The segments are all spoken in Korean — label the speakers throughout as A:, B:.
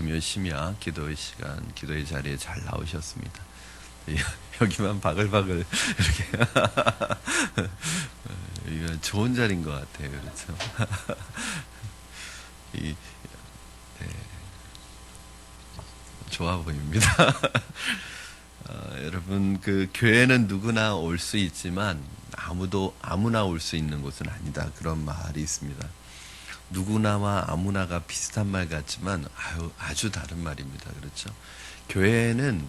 A: 금요 심야 기도의 시간, 기도의 자리에 잘 나오셨습니다. 여기만 바글바글 이렇게 이거 좋은 자리인 것 같아요. 그렇죠? 네, 좋아 보입니다. 여러분, 그 교회는 누구나 올 수 있지만 아무나 올 수 있는 곳은 아니다. 그런 말이 있습니다. 누구나와 아무나가 비슷한 말 같지만 아주 다른 말입니다. 그렇죠? 교회는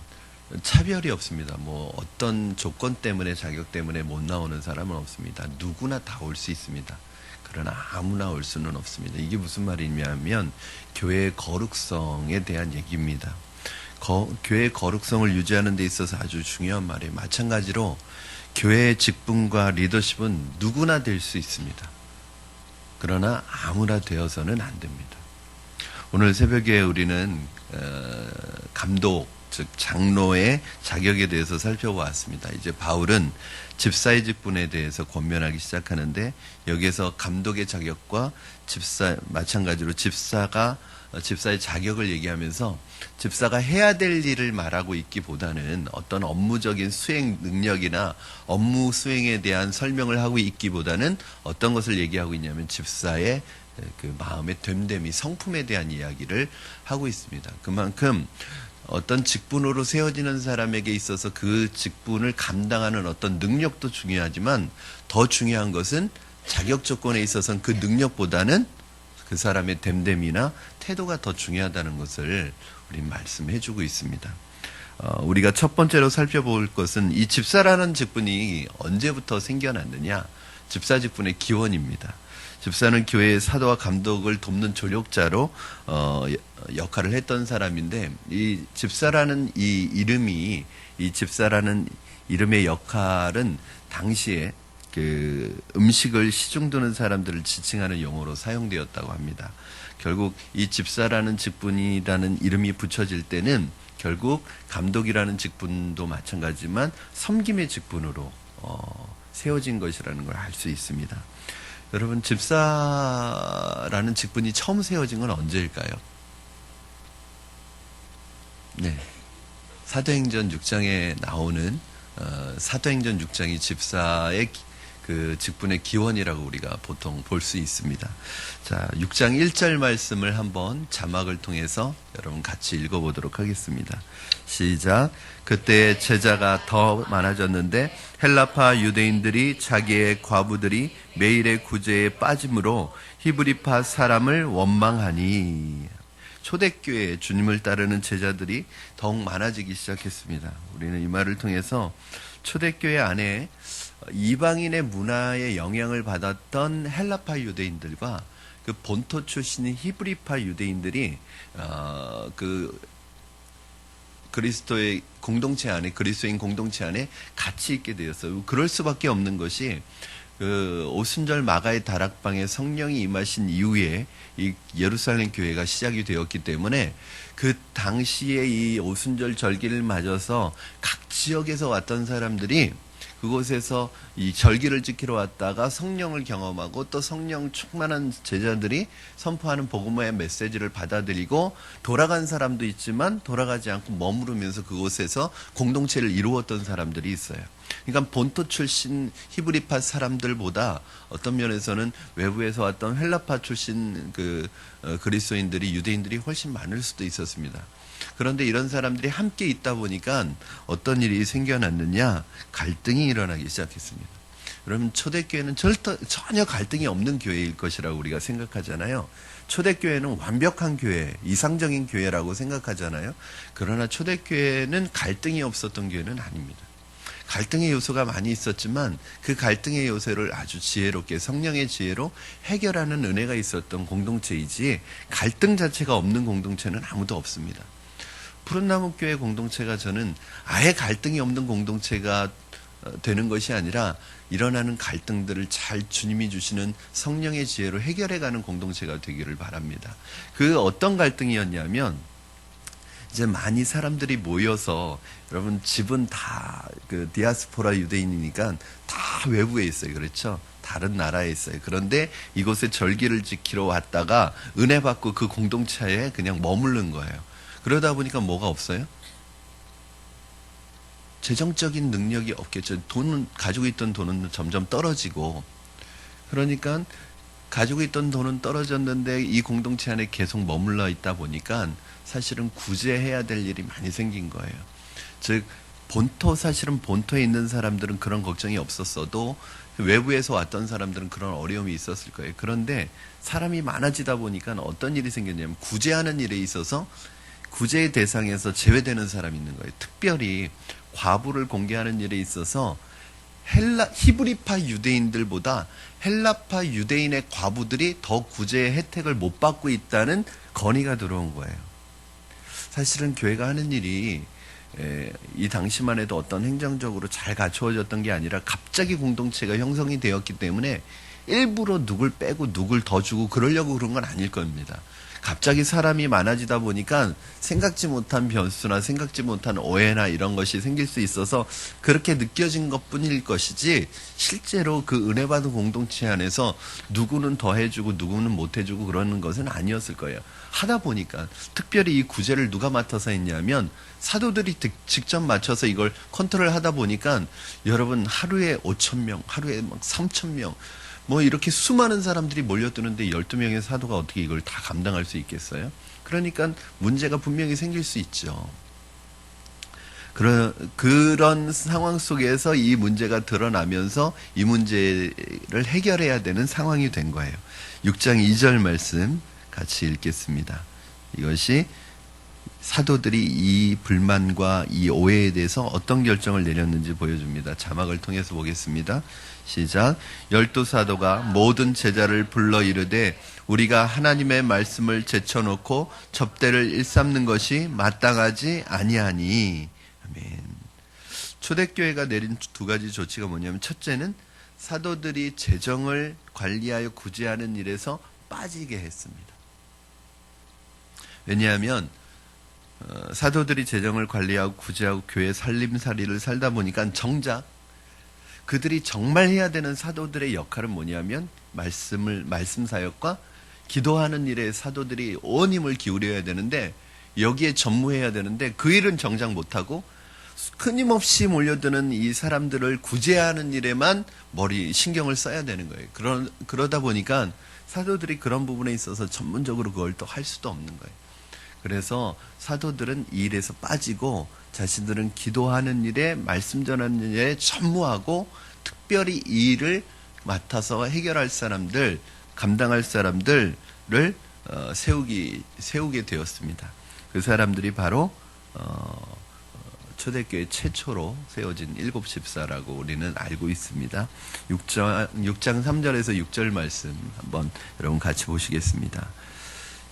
A: 차별이 없습니다. 뭐 어떤 조건 때문에, 자격 때문에 못 나오는 사람은 없습니다. 누구나 다 올 수 있습니다. 그러나 아무나 올 수는 없습니다. 이게 무슨 말이냐면 교회의 거룩성에 대한 얘기입니다. 교회의 거룩성을 유지하는 데 있어서 아주 중요한 말이에요. 마찬가지로 교회의 직분과 리더십은 누구나 될 수 있습니다. 그러나 아무나 되어서는 안 됩니다. 오늘 새벽에 우리는 감독, 즉 장로의 자격에 대해서 살펴보았습니다. 이제 바울은 집사의 직분에 대해서 권면하기 시작하는데, 여기에서 감독의 자격과 마찬가지로 집사의 자격을 얘기하면서 집사가 해야 될 일을 말하고 있기보다는 어떤 업무적인 수행 능력이나 업무 수행에 대한 설명을 하고 있기보다는 어떤 것을 얘기하고 있냐면 집사의 그 마음의 됨됨이, 성품에 대한 이야기를 하고 있습니다. 그만큼 어떤 직분으로 세워지는 사람에게 있어서 그 직분을 감당하는 어떤 능력도 중요하지만 더 중요한 것은 자격 조건에 있어서는 그 능력보다는 그 사람의 됨됨이나 태도가 더 중요하다는 것을 우리 말씀해 주고 있습니다. 우리가 첫 번째로 살펴볼 것은 이 집사라는 직분이 언제부터 생겨났느냐? 집사 직분의 기원입니다. 집사는 교회의 사도와 감독을 돕는 조력자로 역할을 했던 사람인데, 이 집사라는 이 집사라는 이름의 역할은 당시에 그 음식을 시중 두는 사람들을 지칭하는 용어로 사용되었다고 합니다. 결국 이 집사라는 직분이라는 이름이 붙여질 때는 결국 감독이라는 직분도 마찬가지지만 섬김의 직분으로 세워진 것이라는 걸 알 수 있습니다. 여러분, 집사라는 직분이 처음 세워진 건 언제일까요? 네, 사도행전 6장에 나오는 사도행전 6장이 집사의 그 직분의 기원이라고 우리가 보통 볼 수 있습니다. 자, 6장 1절 말씀을 한번 자막을 통해서 여러분 같이 읽어보도록 하겠습니다. 시작. 그때 제자가 더 많아졌는데 헬라파 유대인들이 자기의 과부들이 매일의 구제에 빠짐으로 히브리파 사람을 원망하니, 초대교회에 주님을 따르는 제자들이 더욱 많아지기 시작했습니다. 우리는 이 말을 통해서 초대교회 안에 이방인의 문화에 영향을 받았던 헬라파 유대인들과 그 본토 출신인 히브리파 유대인들이 그 그리스도의 공동체 안에, 그리스도인 공동체 안에 같이 있게 되었어요. 그럴 수밖에 없는 것이 그 오순절 마가의 다락방에 성령이 임하신 이후에 이 예루살렘 교회가 시작이 되었기 때문에 그 당시에 이 오순절 절기를 맞아서 각 지역에서 왔던 사람들이 그곳에서 이 절기를 지키러 왔다가 성령을 경험하고 또 성령 충만한 제자들이 선포하는 복음의 메시지를 받아들이고 돌아간 사람도 있지만 돌아가지 않고 머무르면서 그곳에서 공동체를 이루었던 사람들이 있어요. 그러니까 본토 출신 히브리파 사람들보다 어떤 면에서는 외부에서 왔던 헬라파 출신 그리스도인들이, 유대인들이 훨씬 많을 수도 있었습니다. 그런데 이런 사람들이 함께 있다 보니까 어떤 일이 생겨났느냐? 갈등이 일어나기 시작했습니다. 여러분, 초대교회는 전혀 갈등이 없는 교회일 것이라고 우리가 생각하잖아요. 초대교회는 완벽한 교회, 이상적인 교회라고 생각하잖아요. 그러나 초대교회는 갈등이 없었던 교회는 아닙니다. 갈등의 요소가 많이 있었지만 그 갈등의 요소를 아주 지혜롭게 성령의 지혜로 해결하는 은혜가 있었던 공동체이지, 갈등 자체가 없는 공동체는 아무도 없습니다. 푸른나무교회 공동체가 저는 아예 갈등이 없는 공동체가 되는 것이 아니라 일어나는 갈등들을 잘 주님이 주시는 성령의 지혜로 해결해가는 공동체가 되기를 바랍니다. 그 어떤 갈등이었냐면, 이제 많이 사람들이 모여서, 여러분 집은 다 그 디아스포라 유대인이니까 다 외부에 있어요. 그렇죠? 다른 나라에 있어요. 그런데 이곳에 절기를 지키러 왔다가 은혜 받고 그 공동체에 그냥 머무른 거예요. 그러다 보니까 뭐가 없어요? 재정적인 능력이 없겠죠. 돈은, 가지고 있던 돈은 점점 떨어지고, 그러니까 가지고 있던 돈은 떨어졌는데 이 공동체 안에 계속 머물러 있다 보니까 사실은 구제해야 될 일이 많이 생긴 거예요. 즉 사실은 본토에 있는 사람들은 그런 걱정이 없었어도 외부에서 왔던 사람들은 그런 어려움이 있었을 거예요. 그런데 사람이 많아지다 보니까 어떤 일이 생겼냐면 구제하는 일에 있어서 구제의 대상에서 제외되는 사람이 있는 거예요. 특별히 과부를 공개하는 일에 있어서 히브리파 유대인들보다 헬라파 유대인의 과부들이 더 구제의 혜택을 못 받고 있다는 건의가 들어온 거예요. 사실은 교회가 하는 일이 이 당시만 해도 어떤 행정적으로 잘 갖추어졌던 게 아니라 갑자기 공동체가 형성이 되었기 때문에 일부러 누굴 빼고 누굴 더 주고 그러려고 그런 건 아닐 겁니다. 갑자기 사람이 많아지다 보니까 생각지 못한 변수나 생각지 못한 오해나 이런 것이 생길 수 있어서 그렇게 느껴진 것뿐일 것이지, 실제로 그 은혜 받은 공동체 안에서 누구는 더 해주고 누구는 못 해주고 그러는 것은 아니었을 거예요. 하다 보니까 특별히 이 구제를 누가 맡아서 했냐면 사도들이 직접 맞춰서 이걸 컨트롤 하다 보니까 여러분 하루에 5,000명, 하루에 막 3,000명 뭐 이렇게 수많은 사람들이 몰려드는데 12명의 사도가 어떻게 이걸 다 감당할 수 있겠어요? 그러니까 문제가 분명히 생길 수 있죠. 그런 상황 속에서 이 문제가 드러나면서 이 문제를 해결해야 되는 상황이 된 거예요. 6장 2절 말씀 같이 읽겠습니다. 이것이 사도들이 이 불만과 이 오해에 대해서 어떤 결정을 내렸는지 보여줍니다. 자막을 통해서 보겠습니다. 시작. 12사도가 모든 제자를 불러 이르되 우리가 하나님의 말씀을 제쳐놓고 접대를 일삼는 것이 마땅하지 아니하니. 아멘. 초대교회가 내린 두 가지 조치가 뭐냐면, 첫째는 사도들이 재정을 관리하여 구제하는 일에서 빠지게 했습니다. 왜냐하면 사도들이 재정을 관리하고 구제하고 교회 살림살이를 살다 보니까 정작 그들이 정말 해야 되는 사도들의 역할은 뭐냐면 말씀 사역과 기도하는 일에 사도들이 온 힘을 기울여야 되는데, 여기에 전무해야 되는데 그 일은 정작 못하고 끊임없이 몰려드는 이 사람들을 구제하는 일에만 신경을 써야 되는 거예요. 그러다 보니까 사도들이 그런 부분에 있어서 전문적으로 그걸 또 할 수도 없는 거예요. 그래서 사도들은 이 일에서 빠지고 자신들은 기도하는 일에, 말씀 전하는 일에 전무하고 특별히 이 일을 맡아서 해결할 사람들, 감당할 사람들을 세우게 되었습니다. 그 사람들이 바로 초대교회 최초로 세워진 7집사라고 우리는 알고 있습니다. 6장 3절에서 6절 말씀 한번 여러분 같이 보시겠습니다.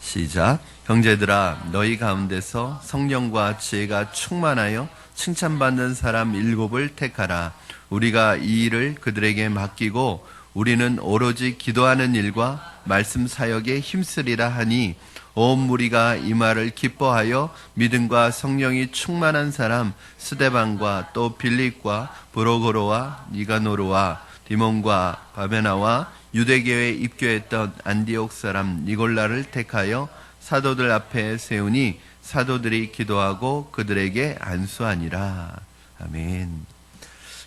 A: 시작. 형제들아, 너희 가운데서 성령과 지혜가 충만하여 칭찬받는 사람 7을 택하라. 우리가 이 일을 그들에게 맡기고 우리는 오로지 기도하는 일과 말씀 사역에 힘쓰리라 하니, 온 무리가 이 말을 기뻐하여 믿음과 성령이 충만한 사람 스데반과 또 빌립과 브로고로와 니가노르와 디몬과 바베나와 유대교회에 입교했던 안디옥 사람 니골라를 택하여 사도들 앞에 세우니 사도들이 기도하고 그들에게 안수하니라. 아멘.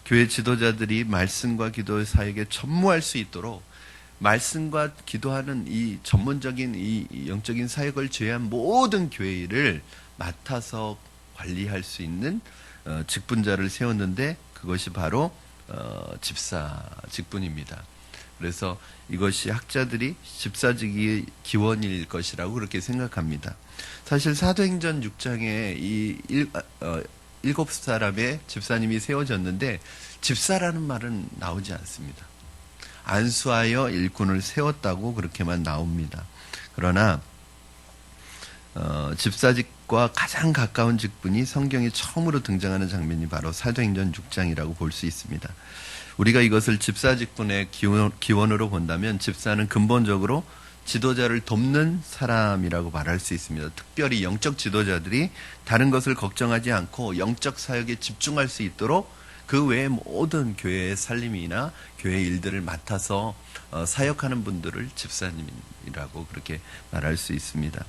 A: 교회 지도자들이 말씀과 기도 사역에 전무할 수 있도록 말씀과 기도하는 이 전문적인 이 영적인 사역을 제외한 모든 교회를 맡아서 관리할 수 있는 직분자를 세웠는데, 그것이 바로 집사 직분입니다. 그래서 이것이 학자들이 집사직이 기원일 것이라고 그렇게 생각합니다. 사실 사도행전 6장에 이 7사람의 집사님이 세워졌는데 집사라는 말은 나오지 않습니다. 안수하여 일꾼을 세웠다고 그렇게만 나옵니다. 그러나 집사직과 가장 가까운 직분이 성경에 처음으로 등장하는 장면이 바로 사도행전 6장이라고 볼 수 있습니다. 우리가 이것을 집사직분의 기원으로 본다면 집사는 근본적으로 지도자를 돕는 사람이라고 말할 수 있습니다. 특별히 영적 지도자들이 다른 것을 걱정하지 않고 영적 사역에 집중할 수 있도록 그 외에 모든 교회의 살림이나 교회 일들을 맡아서 사역하는 분들을 집사님이라고 그렇게 말할 수 있습니다.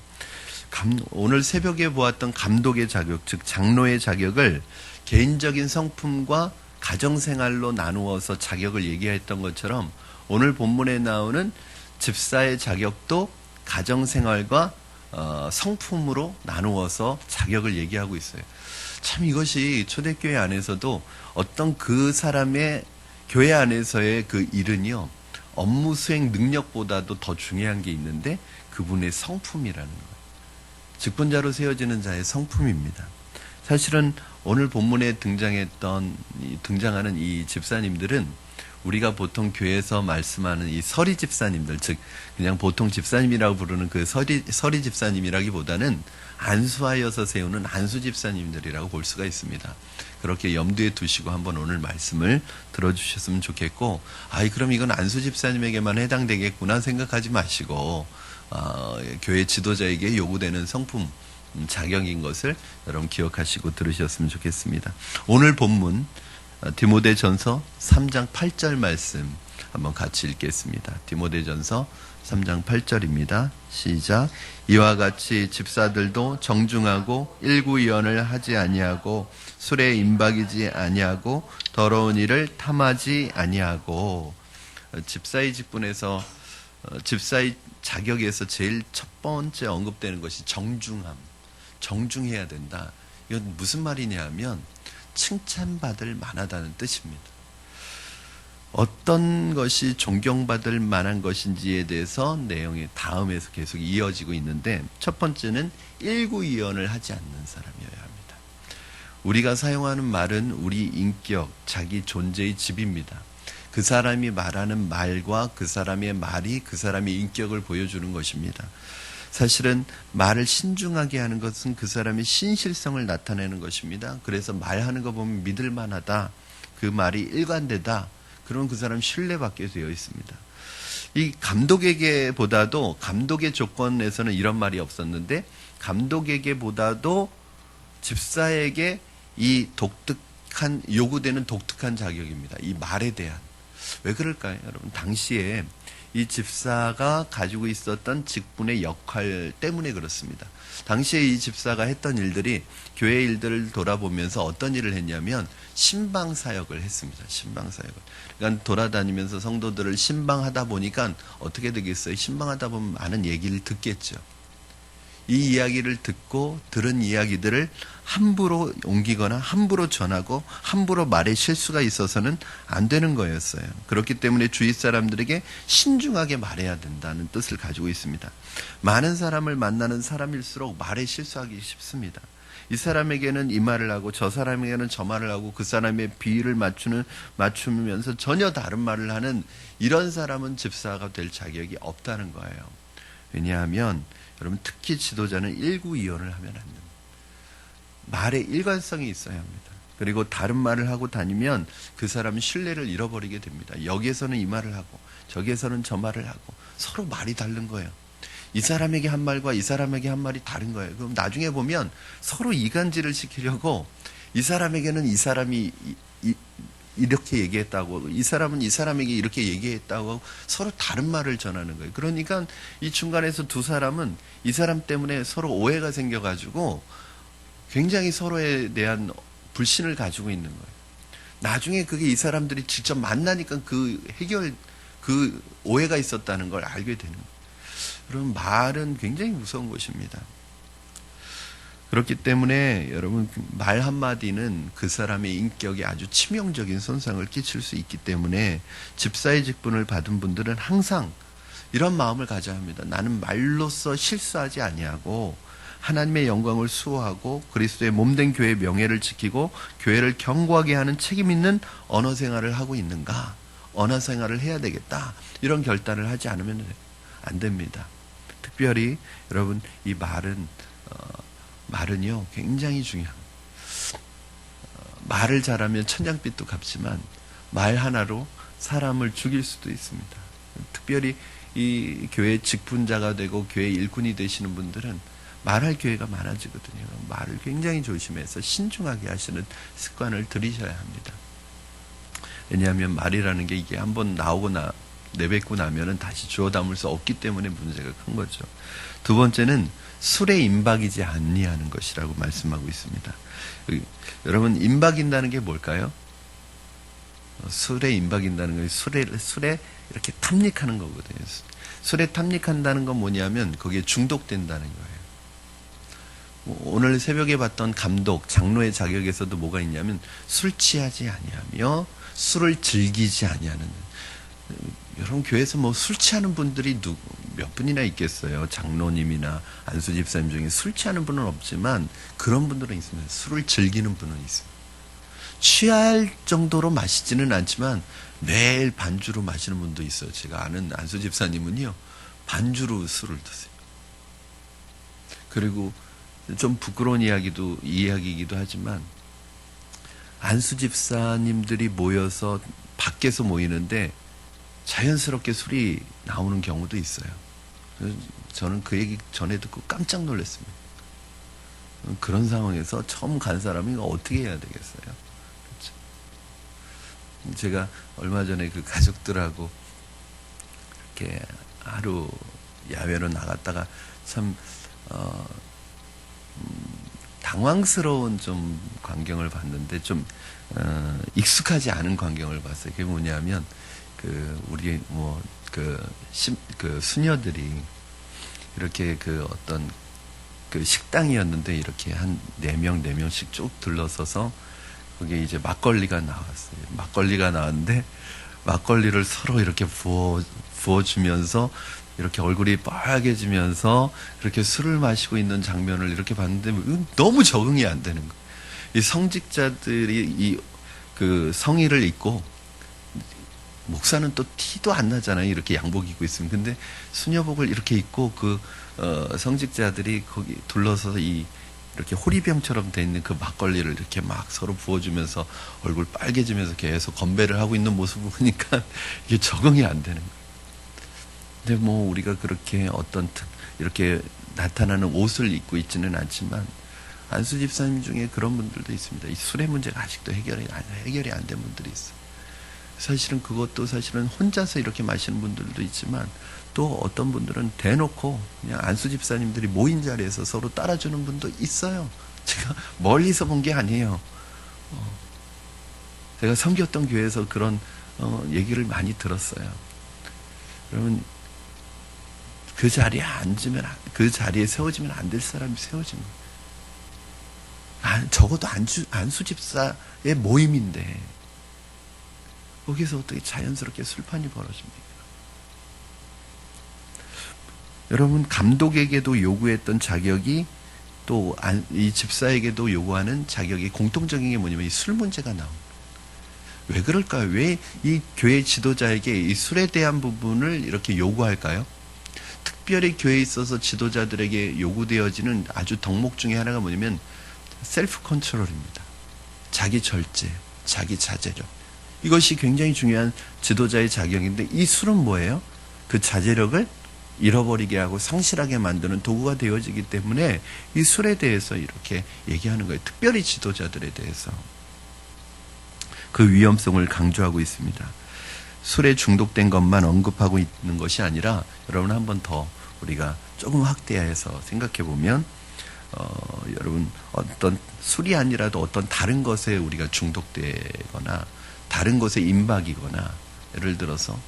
A: 오늘 새벽에 보았던 감독의 자격, 즉 장로의 자격을 개인적인 성품과 가정생활로 나누어서 자격을 얘기했던 것처럼 오늘 본문에 나오는 집사의 자격도 가정생활과 성품으로 나누어서 자격을 얘기하고 있어요. 참 이것이 초대교회 안에서도 어떤 그 사람의 교회 안에서의 그 일은요, 업무 수행 능력보다도 더 중요한 게 있는데 그분의 성품이라는 거예요. 직분자로 세워지는 자의 성품입니다. 사실은 오늘 본문에 등장하는 이 집사님들은 우리가 보통 교회에서 말씀하는 이 서리 집사님들, 즉 그냥 보통 집사님이라고 부르는 그 서리 집사님이라기보다는 안수하여서 세우는 안수 집사님들이라고 볼 수가 있습니다. 그렇게 염두에 두시고 한번 오늘 말씀을 들어주셨으면 좋겠고, 그럼 이건 안수 집사님에게만 해당되겠구나 생각하지 마시고 교회 지도자에게 요구되는 성품, 자격인 것을 여러분 기억하시고 들으셨으면 좋겠습니다. 오늘 본문 디모데전서 3장 8절 말씀 한번 같이 읽겠습니다. 디모데전서 3장 8절입니다. 시작. 이와 같이 집사들도 정중하고 일구이언을 하지 아니하고 술에 임박이지 아니하고 더러운 일을 탐하지 아니하고. 집사의 직분에서 집사의 자격에서 제일 첫 번째 언급되는 것이 정중함, 정중해야 된다. 이건 무슨 말이냐 하면 칭찬받을 만하다는 뜻입니다. 어떤 것이 존경받을 만한 것인지에 대해서 내용이 다음에서 계속 이어지고 있는데, 첫 번째는 일구이언을 하지 않는 사람이어야 합니다. 우리가 사용하는 말은 우리 인격, 자기 존재의 집입니다. 그 사람이 말하는 말과 그 사람의 말이 그 사람의 인격을 보여주는 것입니다. 사실은 말을 신중하게 하는 것은 그 사람의 신실성을 나타내는 것입니다. 그래서 말하는 거 보면 믿을 만하다, 그 말이 일관되다, 그러면 그 사람 신뢰받게 되어 있습니다. 이 감독에게보다도, 감독의 조건에서는 이런 말이 없었는데 감독에게보다도 집사에게 이 요구되는 독특한 자격입니다. 이 말에 대한. 왜 그럴까요? 여러분, 당시에 이 집사가 가지고 있었던 직분의 역할 때문에 그렇습니다. 당시에 이 집사가 했던 일들이 교회 일들을 돌아보면서 어떤 일을 했냐면 신방 사역을 했습니다. 신방 사역을. 그러니까 돌아다니면서 성도들을 신방하다 보니까 어떻게 되겠어요? 신방하다 보면 많은 얘기를 듣겠죠. 이 이야기를 듣고 들은 이야기들을 함부로 옮기거나 함부로 전하고 함부로 말에 실수가 있어서는 안 되는 거였어요. 그렇기 때문에 주위 사람들에게 신중하게 말해야 된다는 뜻을 가지고 있습니다. 많은 사람을 만나는 사람일수록 말에 실수하기 쉽습니다. 이 사람에게는 이 말을 하고 저 사람에게는 저 말을 하고 그 사람의 비위를 맞추면서 전혀 다른 말을 하는 이런 사람은 집사가 될 자격이 없다는 거예요. 왜냐하면 여러분, 특히 지도자는 일구이언을 하면 안 됩니다. 말에 일관성이 있어야 합니다. 그리고 다른 말을 하고 다니면 그 사람은 신뢰를 잃어버리게 됩니다. 여기에서는 이 말을 하고 저기에서는 저 말을 하고 서로 말이 다른 거예요. 이 사람에게 한 말과 이 사람에게 한 말이 다른 거예요. 그럼 나중에 보면 서로 이간질을 시키려고 이 사람에게는 이 사람이 이렇게 얘기했다고, 이 사람은 이 사람에게 이렇게 얘기했다고 서로 다른 말을 전하는 거예요. 그러니까 이 중간에서 두 사람은 이 사람 때문에 서로 오해가 생겨가지고 굉장히 서로에 대한 불신을 가지고 있는 거예요. 나중에 그게 이 사람들이 직접 만나니까 그 오해가 있었다는 걸 알게 되는 거예요. 그럼 말은 굉장히 무서운 것입니다. 그렇기 때문에 여러분, 말 한마디는 그 사람의 인격에 아주 치명적인 손상을 끼칠 수 있기 때문에 집사의 직분을 받은 분들은 항상 이런 마음을 가져야 합니다. 나는 말로써 실수하지 아니하고 하나님의 영광을 수호하고 그리스도의 몸된 교회의 명예를 지키고 교회를 견고하게 하는 책임 있는 언어 생활을 하고 있는가? 언어 생활을 해야 되겠다. 이런 결단을 하지 않으면 안 됩니다. 특별히 여러분, 이 말은요 굉장히 중요합니다. 말을 잘하면 천냥빚도 갚지만 말 하나로 사람을 죽일 수도 있습니다. 특별히 이 교회 직분자가 되고 교회 일꾼이 되시는 분들은 말할 기회가 많아지거든요. 말을 굉장히 조심해서 신중하게 하시는 습관을 들이셔야 합니다. 왜냐하면 말이라는 게 이게 한번 나오고 내뱉고 나면은 다시 주워 담을 수 없기 때문에 문제가 큰 거죠. 두 번째는 술에 임박이지 않니하는 것이라고 말씀하고 있습니다. 여러분, 임박인다는 게 뭘까요? 술에 임박인다는 건 술에 이렇게 탐닉하는 거거든요. 술에 탐닉한다는 건 뭐냐면 거기에 중독된다는 거예요. 오늘 새벽에 봤던 감독, 장로의 자격에서도 뭐가 있냐면 술 취하지 아니하며 술을 즐기지 아니하는. 여러분, 교회에서 뭐 술 취하는 분들이 몇 분이나 있겠어요. 장로님이나 안수 집사님 중에 술 취하는 분은 없지만 그런 분들은 있습니다. 술을 즐기는 분은 있습니다. 취할 정도로 마시지는 않지만 매일 반주로 마시는 분도 있어요. 제가 아는 안수 집사님은요, 반주로 술을 드세요. 그리고 좀 부끄러운 이야기이기도 하지만 안수 집사님들이 모여서 밖에서 모이는데 자연스럽게 술이 나오는 경우도 있어요. 저는 그 얘기 전에 듣고 깜짝 놀랐습니다. 그런 상황에서 처음 간 사람이 어떻게 해야 되겠어요? 그렇죠? 제가 얼마 전에 그 가족들하고 이렇게 하루 야외로 나갔다가 참 당황스러운 좀 광경을 봤는데 좀 익숙하지 않은 광경을 봤어요. 그게 뭐냐면 우리 수녀들이 이렇게 어떤 식당이었는데 이렇게 한 4명씩 쭉 둘러서서 거기에 이제 막걸리가 나왔어요. 막걸리가 나왔는데 막걸리를 서로 이렇게 부어주면서 이렇게 얼굴이 빨개지면서 그렇게 술을 마시고 있는 장면을 이렇게 봤는데 너무 적응이 안 되는 거예요. 이 성직자들이 성의를 입고, 목사는 또 티도 안 나잖아요. 이렇게 양복 입고 있으면. 근데 수녀복을 이렇게 입고 성직자들이 거기 둘러서서 이렇게 호리병처럼 돼 있는 그 막걸리를 이렇게 막 서로 부어주면서 얼굴 빨개지면서 계속 건배를 하고 있는 모습을 보니까 이게 적응이 안 되는 거예요. 근데 우리가 그렇게 이렇게 나타나는 옷을 입고 있지는 않지만 안수 집사님 중에 그런 분들도 있습니다. 이 술의 문제가 아직도 해결이 안 된 분들이 있어요. 사실은 그것도 혼자서 이렇게 마시는 분들도 있지만 또 어떤 분들은 대놓고 그냥 안수 집사님들이 모인 자리에서 서로 따라주는 분도 있어요. 제가 멀리서 본 게 아니에요. 제가 섬겼던 교회에서 그런 얘기를 많이 들었어요. 여러분, 그 자리에 그 자리에 세워지면 안 될 사람이 세워진 거예요. 적어도 안수 집사의 모임인데 거기서 어떻게 자연스럽게 술판이 벌어집니까? 여러분, 감독에게도 요구했던 자격이 또 이 집사에게도 요구하는 자격이 공통적인 게 뭐냐면 이 술 문제가 나옵니다. 왜 그럴까요? 왜 이 교회 지도자에게 이 술에 대한 부분을 이렇게 요구할까요? 특별히 교회에 있어서 지도자들에게 요구되어지는 아주 덕목 중에 하나가 뭐냐면 셀프 컨트롤입니다. 자기 절제, 자기 자제력. 이것이 굉장히 중요한 지도자의 자격인데 이 술은 뭐예요? 그 자제력을 잃어버리게 하고 상실하게 만드는 도구가 되어지기 때문에 이 술에 대해서 이렇게 얘기하는 거예요. 특별히 지도자들에 대해서. 그 위험성을 강조하고 있습니다. 술에 중독된 것만 언급하고 있는 것이 아니라 여러분, 한 번 더 우리가 조금 확대해서 생각해 보면 여러분, 어떤 술이 아니라도 어떤 다른 것에 우리가 중독되거나 다른 것에 임박이거나, 예를 들어서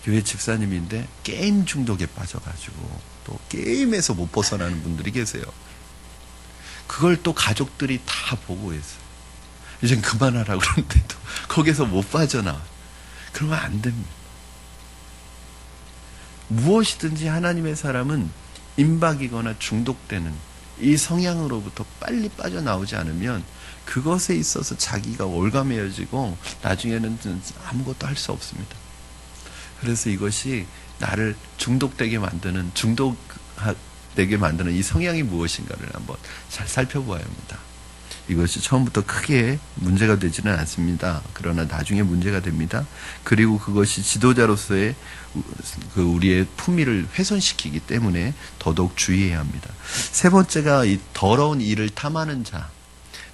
A: 교회 집사님인데 게임 중독에 빠져가지고 또 게임에서 못 벗어나는 분들이 계세요. 그걸 또 가족들이 다 보고 있어요. 이젠 그만하라고 그러는데도 거기서 못 빠져나와요. 그러면 안 됩니다. 무엇이든지 하나님의 사람은 임박이거나 중독되는 이 성향으로부터 빨리 빠져나오지 않으면 그것에 있어서 자기가 올가매어지고 나중에는 아무것도 할 수 없습니다. 그래서 이것이 나를 중독되게 만드는 이 성향이 무엇인가를 한번 잘 살펴보아야 합니다. 이것이 처음부터 크게 문제가 되지는 않습니다. 그러나 나중에 문제가 됩니다. 그리고 그것이 지도자로서의 우리의 품위를 훼손시키기 때문에 더더욱 주의해야 합니다. 세 번째가 이 더러운 일을 탐하는 자.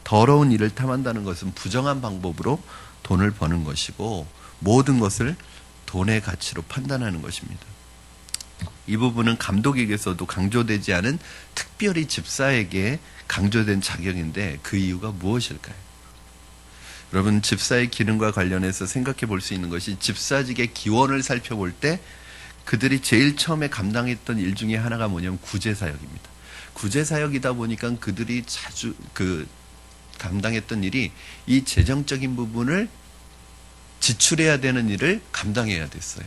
A: 더러운 일을 탐한다는 것은 부정한 방법으로 돈을 버는 것이고, 모든 것을 돈의 가치로 판단하는 것입니다. 이 부분은 감독에게서도 강조되지 않은 특별히 집사에게 강조된 자격인데 그 이유가 무엇일까요? 여러분, 집사의 기능과 관련해서 생각해 볼 수 있는 것이 집사직의 기원을 살펴볼 때 그들이 제일 처음에 감당했던 일 중에 하나가 뭐냐면 구제사역입니다. 구제사역이다 보니까 그들이 자주 감당했던 일이 이 재정적인 부분을 지출해야 되는 일을 감당해야 됐어요.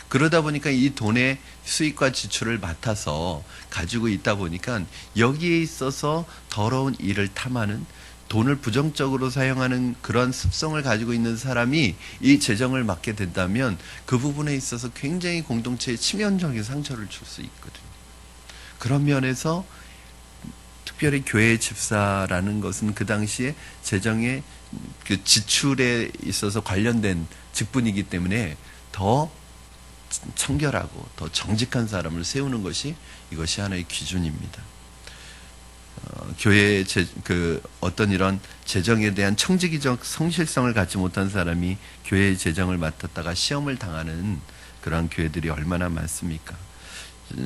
A: 그러다 보니까 이 돈의 수익과 지출을 맡아서 가지고 있다 보니까 여기에 있어서 더러운 일을 탐하는, 돈을 부정적으로 사용하는 그런 습성을 가지고 있는 사람이 이 재정을 맡게 된다면 그 부분에 있어서 굉장히 공동체에 치명적인 상처를 줄 수 있거든요. 그런 면에서 특별히 교회의 집사라는 것은 그 당시에 재정의 그 지출에 있어서 관련된 직분이기 때문에 더 청결하고 더 정직한 사람을 세우는 것이 이것이 하나의 기준입니다. 교회의 어떤 이런 재정에 대한 청지기적 성실성을 갖지 못한 사람이 교회의 재정을 맡았다가 시험을 당하는 그런 교회들이 얼마나 많습니까?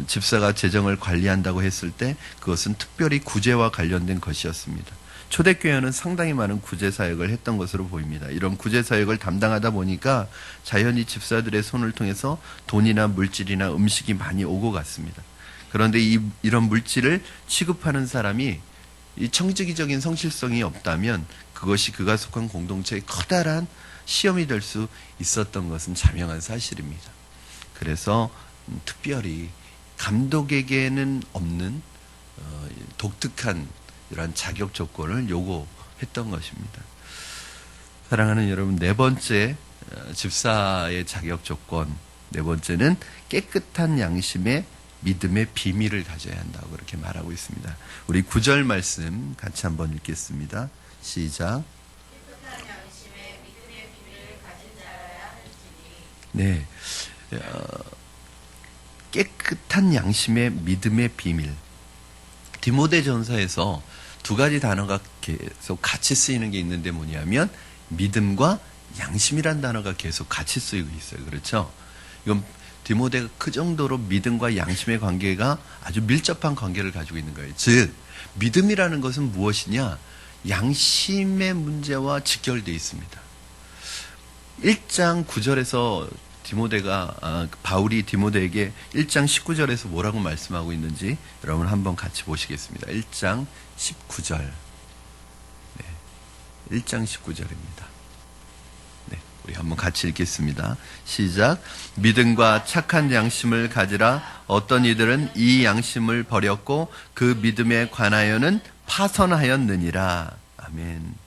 A: 집사가 재정을 관리한다고 했을 때 그것은 특별히 구제와 관련된 것이었습니다. 초대교회는 상당히 많은 구제사역을 했던 것으로 보입니다. 이런 구제사역을 담당하다 보니까 자연히 집사들의 손을 통해서 돈이나 물질이나 음식이 많이 오고 갔습니다. 그런데 이런 물질을 취급하는 사람이 이 청지기적인 성실성이 없다면 그것이 그가 속한 공동체의 커다란 시험이 될 수 있었던 것은 자명한 사실입니다. 그래서 특별히 감독에게는 없는 독특한 이러한 자격 조건을 요구했던 것입니다. 사랑하는 여러분, 네 번째 집사의 자격 조건, 네 번째는 깨끗한 양심의 믿음의 비밀을 가져야 한다고 그렇게 말하고 있습니다. 우리 9절 말씀 같이 한번 읽겠습니다. 시작.
B: 깨끗한 양심의 믿음의 비밀을 가진 자라야 할지니.
A: 네, 깨끗한 양심의 믿음의 비밀. 디모데전서에서 두 가지 단어가 계속 같이 쓰이는 게 있는데 뭐냐면 믿음과 양심이란 단어가 계속 같이 쓰이고 있어요. 그렇죠? 이건 디모데가 그 정도로 믿음과 양심의 관계가 아주 밀접한 관계를 가지고 있는 거예요. 즉, 믿음이라는 것은 무엇이냐? 양심의 문제와 직결되어 있습니다. 1장 9절에서 바울이 디모데에게 1장 19절에서 뭐라고 말씀하고 있는지 여러분 한번 같이 보시겠습니다. 1장 19절. 네, 1장 19절입니다. 네, 우리 한번 같이 읽겠습니다. 시작. 믿음과 착한 양심을 가지라. 어떤 이들은 이 양심을 버렸고 그 믿음에 관하여는 파선하였느니라. 아멘.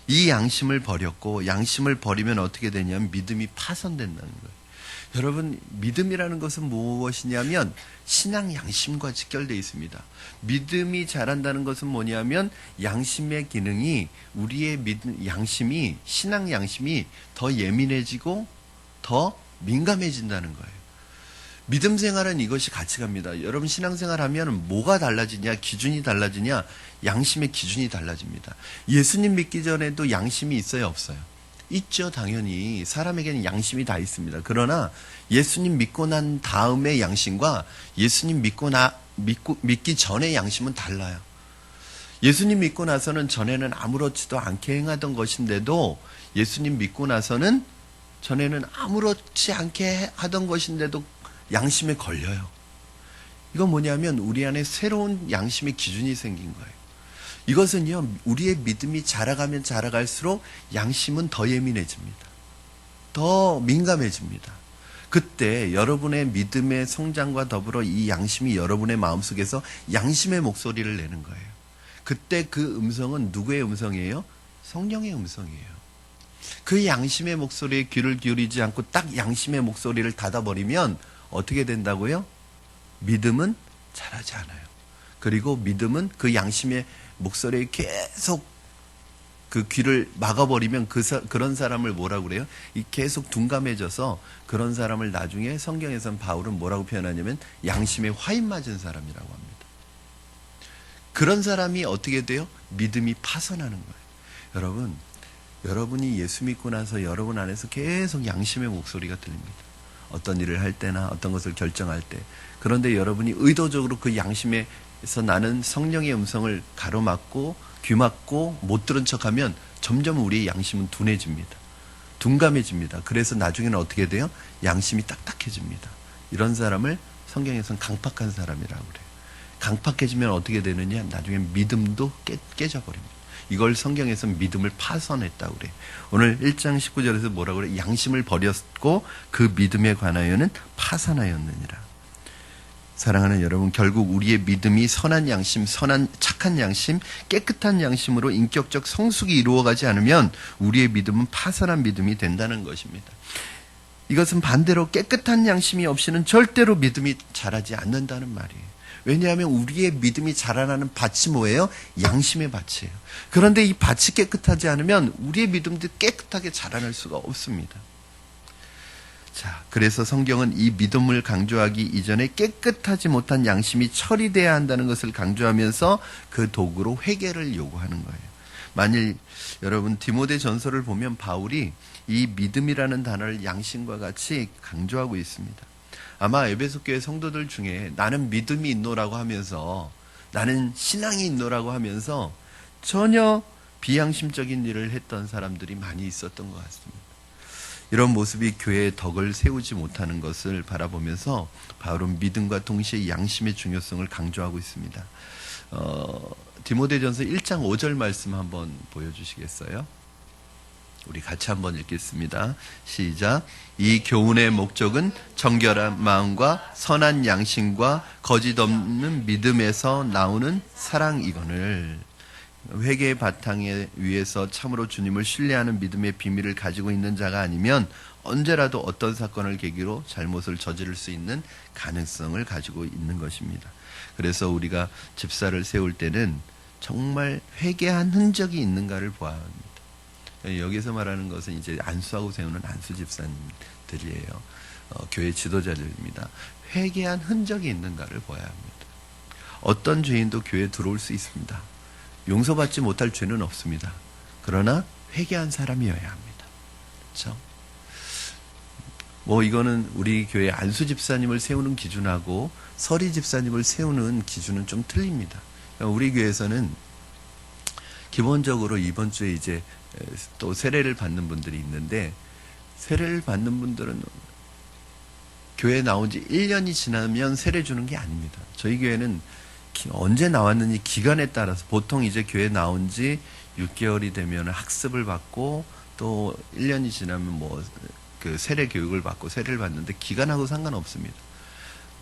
A: 이 양심을 버렸고, 양심을 버리면 어떻게 되냐면 믿음이 파손된다는 거예요. 여러분, 믿음이라는 것은 무엇이냐면 신앙 양심과 직결되어 있습니다. 믿음이 자란다는 것은 뭐냐면 양심의 기능이, 우리의 양심이, 신앙 양심이 더 예민해지고 더 민감해진다는 거예요. 믿음 생활은 이것이 같이 갑니다. 여러분, 신앙생활 하면 뭐가 달라지냐? 기준이 달라지냐? 양심의 기준이 달라집니다. 예수님 믿기 전에도 양심이 있어요, 없어요? 있죠, 당연히. 사람에게는 양심이 다 있습니다. 그러나 예수님 믿고 난 다음의 양심과 예수님 믿기 전의 양심은 달라요. 예수님 믿고 나서는 전에는 아무렇지도 않게 행하던 것인데도, 예수님 믿고 나서는 전에는 아무렇지 않게 하던 것인데도 양심에 걸려요. 이건 뭐냐면 우리 안에 새로운 양심의 기준이 생긴 거예요. 이것은요, 우리의 믿음이 자라가면 자라갈수록 양심은 더 예민해집니다. 더 민감해집니다. 그때 여러분의 믿음의 성장과 더불어 이 양심이 여러분의 마음속에서 양심의 목소리를 내는 거예요. 그때 그 음성은 누구의 음성이에요? 성령의 음성이에요. 그 양심의 목소리에 귀를 기울이지 않고 딱 양심의 목소리를 닫아버리면 어떻게 된다고요? 믿음은 자라지 않아요. 그리고 믿음은 그 양심의 목소리에 계속 그 귀를 막아버리면 그런 사람을 뭐라고 그래요? 계속 둔감해져서 그런 사람을 나중에 성경에서는 바울은 뭐라고 표현하냐면 양심에 화인 맞은 사람이라고 합니다. 그런 사람이 어떻게 돼요? 믿음이 파선하는 거예요. 여러분, 여러분이 예수 믿고 나서 여러분 안에서 계속 양심의 목소리가 들립니다. 어떤 일을 할 때나 어떤 것을 결정할 때. 그런데 여러분이 의도적으로 그 양심에서 나는 성령의 음성을 가로막고 귀 막고 못 들은 척하면 점점 우리의 양심은 둔해집니다. 둔감해집니다. 그래서 나중에는 어떻게 돼요? 양심이 딱딱해집니다. 이런 사람을 성경에서는 강팍한 사람이라고 그래요. 강팍해지면 어떻게 되느냐? 나중에 믿음도 깨져버립니다. 이걸 성경에서는 믿음을 파손했다고 그래요. 오늘 1장 19절에서 뭐라고 그래요? 양심을 버렸고 그 믿음에 관하여는 파산하였느니라. 사랑하는 여러분, 결국 우리의 믿음이 선한 양심, 착한 양심, 깨끗한 양심으로 인격적 성숙이 이루어가지 않으면 우리의 믿음은 파산한 믿음이 된다는 것입니다. 이것은 반대로 깨끗한 양심이 없이는 절대로 믿음이 자라지 않는다는 말이에요. 왜냐하면 우리의 믿음이 자라나는 밭이 뭐예요? 양심의 밭이에요. 그런데 이 밭이 깨끗하지 않으면 우리의 믿음도 깨끗하게 자라날 수가 없습니다. 자, 그래서 성경은 이 믿음을 강조하기 이전에 깨끗하지 못한 양심이 처리돼야 한다는 것을 강조하면서 그 도구로 회개를 요구하는 거예요. 만일 여러분 디모데 전서를 보면 바울이 이 믿음이라는 단어를 양심과 같이 강조하고 있습니다. 아마 에베소 교회 성도들 중에 나는 믿음이 있노라고 하면서 나는 신앙이 있노라고 하면서 전혀 비양심적인 일을 했던 사람들이 많이 있었던 것 같습니다. 이런 모습이 교회의 덕을 세우지 못하는 것을 바라보면서 바울은 믿음과 동시에 양심의 중요성을 강조하고 있습니다. 디모데전서 1장 5절 말씀 한번 보여주시겠어요? 우리 같이 한번 읽겠습니다. 시작. 이 교훈의 목적은 정결한 마음과 선한 양심과 거짓 없는 믿음에서 나오는 사랑이거늘. 회개의 바탕에 위에서 참으로 주님을 신뢰하는 믿음의 비밀을 가지고 있는 자가 아니면 언제라도 어떤 사건을 계기로 잘못을 저지를 수 있는 가능성을 가지고 있는 것입니다. 그래서 우리가 집사를 세울 때는 정말 회개한 흔적이 있는가를 보아야 합니다. 여기서 말하는 것은 이제 안수하고 세우는 안수 집사님들이에요. 교회 지도자들입니다. 회개한 흔적이 있는가를 보아야 합니다. 어떤 죄인도 교회에 들어올 수 있습니다. 용서받지 못할 죄는 없습니다. 그러나 회개한 사람이어야 합니다. 그렇죠? 이거는 우리 교회 안수 집사님을 세우는 기준하고 서리 집사님을 세우는 기준은 좀 틀립니다. 우리 교회에서는 기본적으로 이번 주에 이제 또 세례를 받는 분들이 있는데, 세례를 받는 분들은 교회에 나온 지 1년이 지나면 세례 주는 게 아닙니다. 저희 교회는 언제 나왔는지 기간에 따라서 보통 이제 교회 나온 지 6개월이 되면 학습을 받고 또 1년이 지나면 그 세례 교육을 받고 세례를 받는데 기간하고 상관없습니다.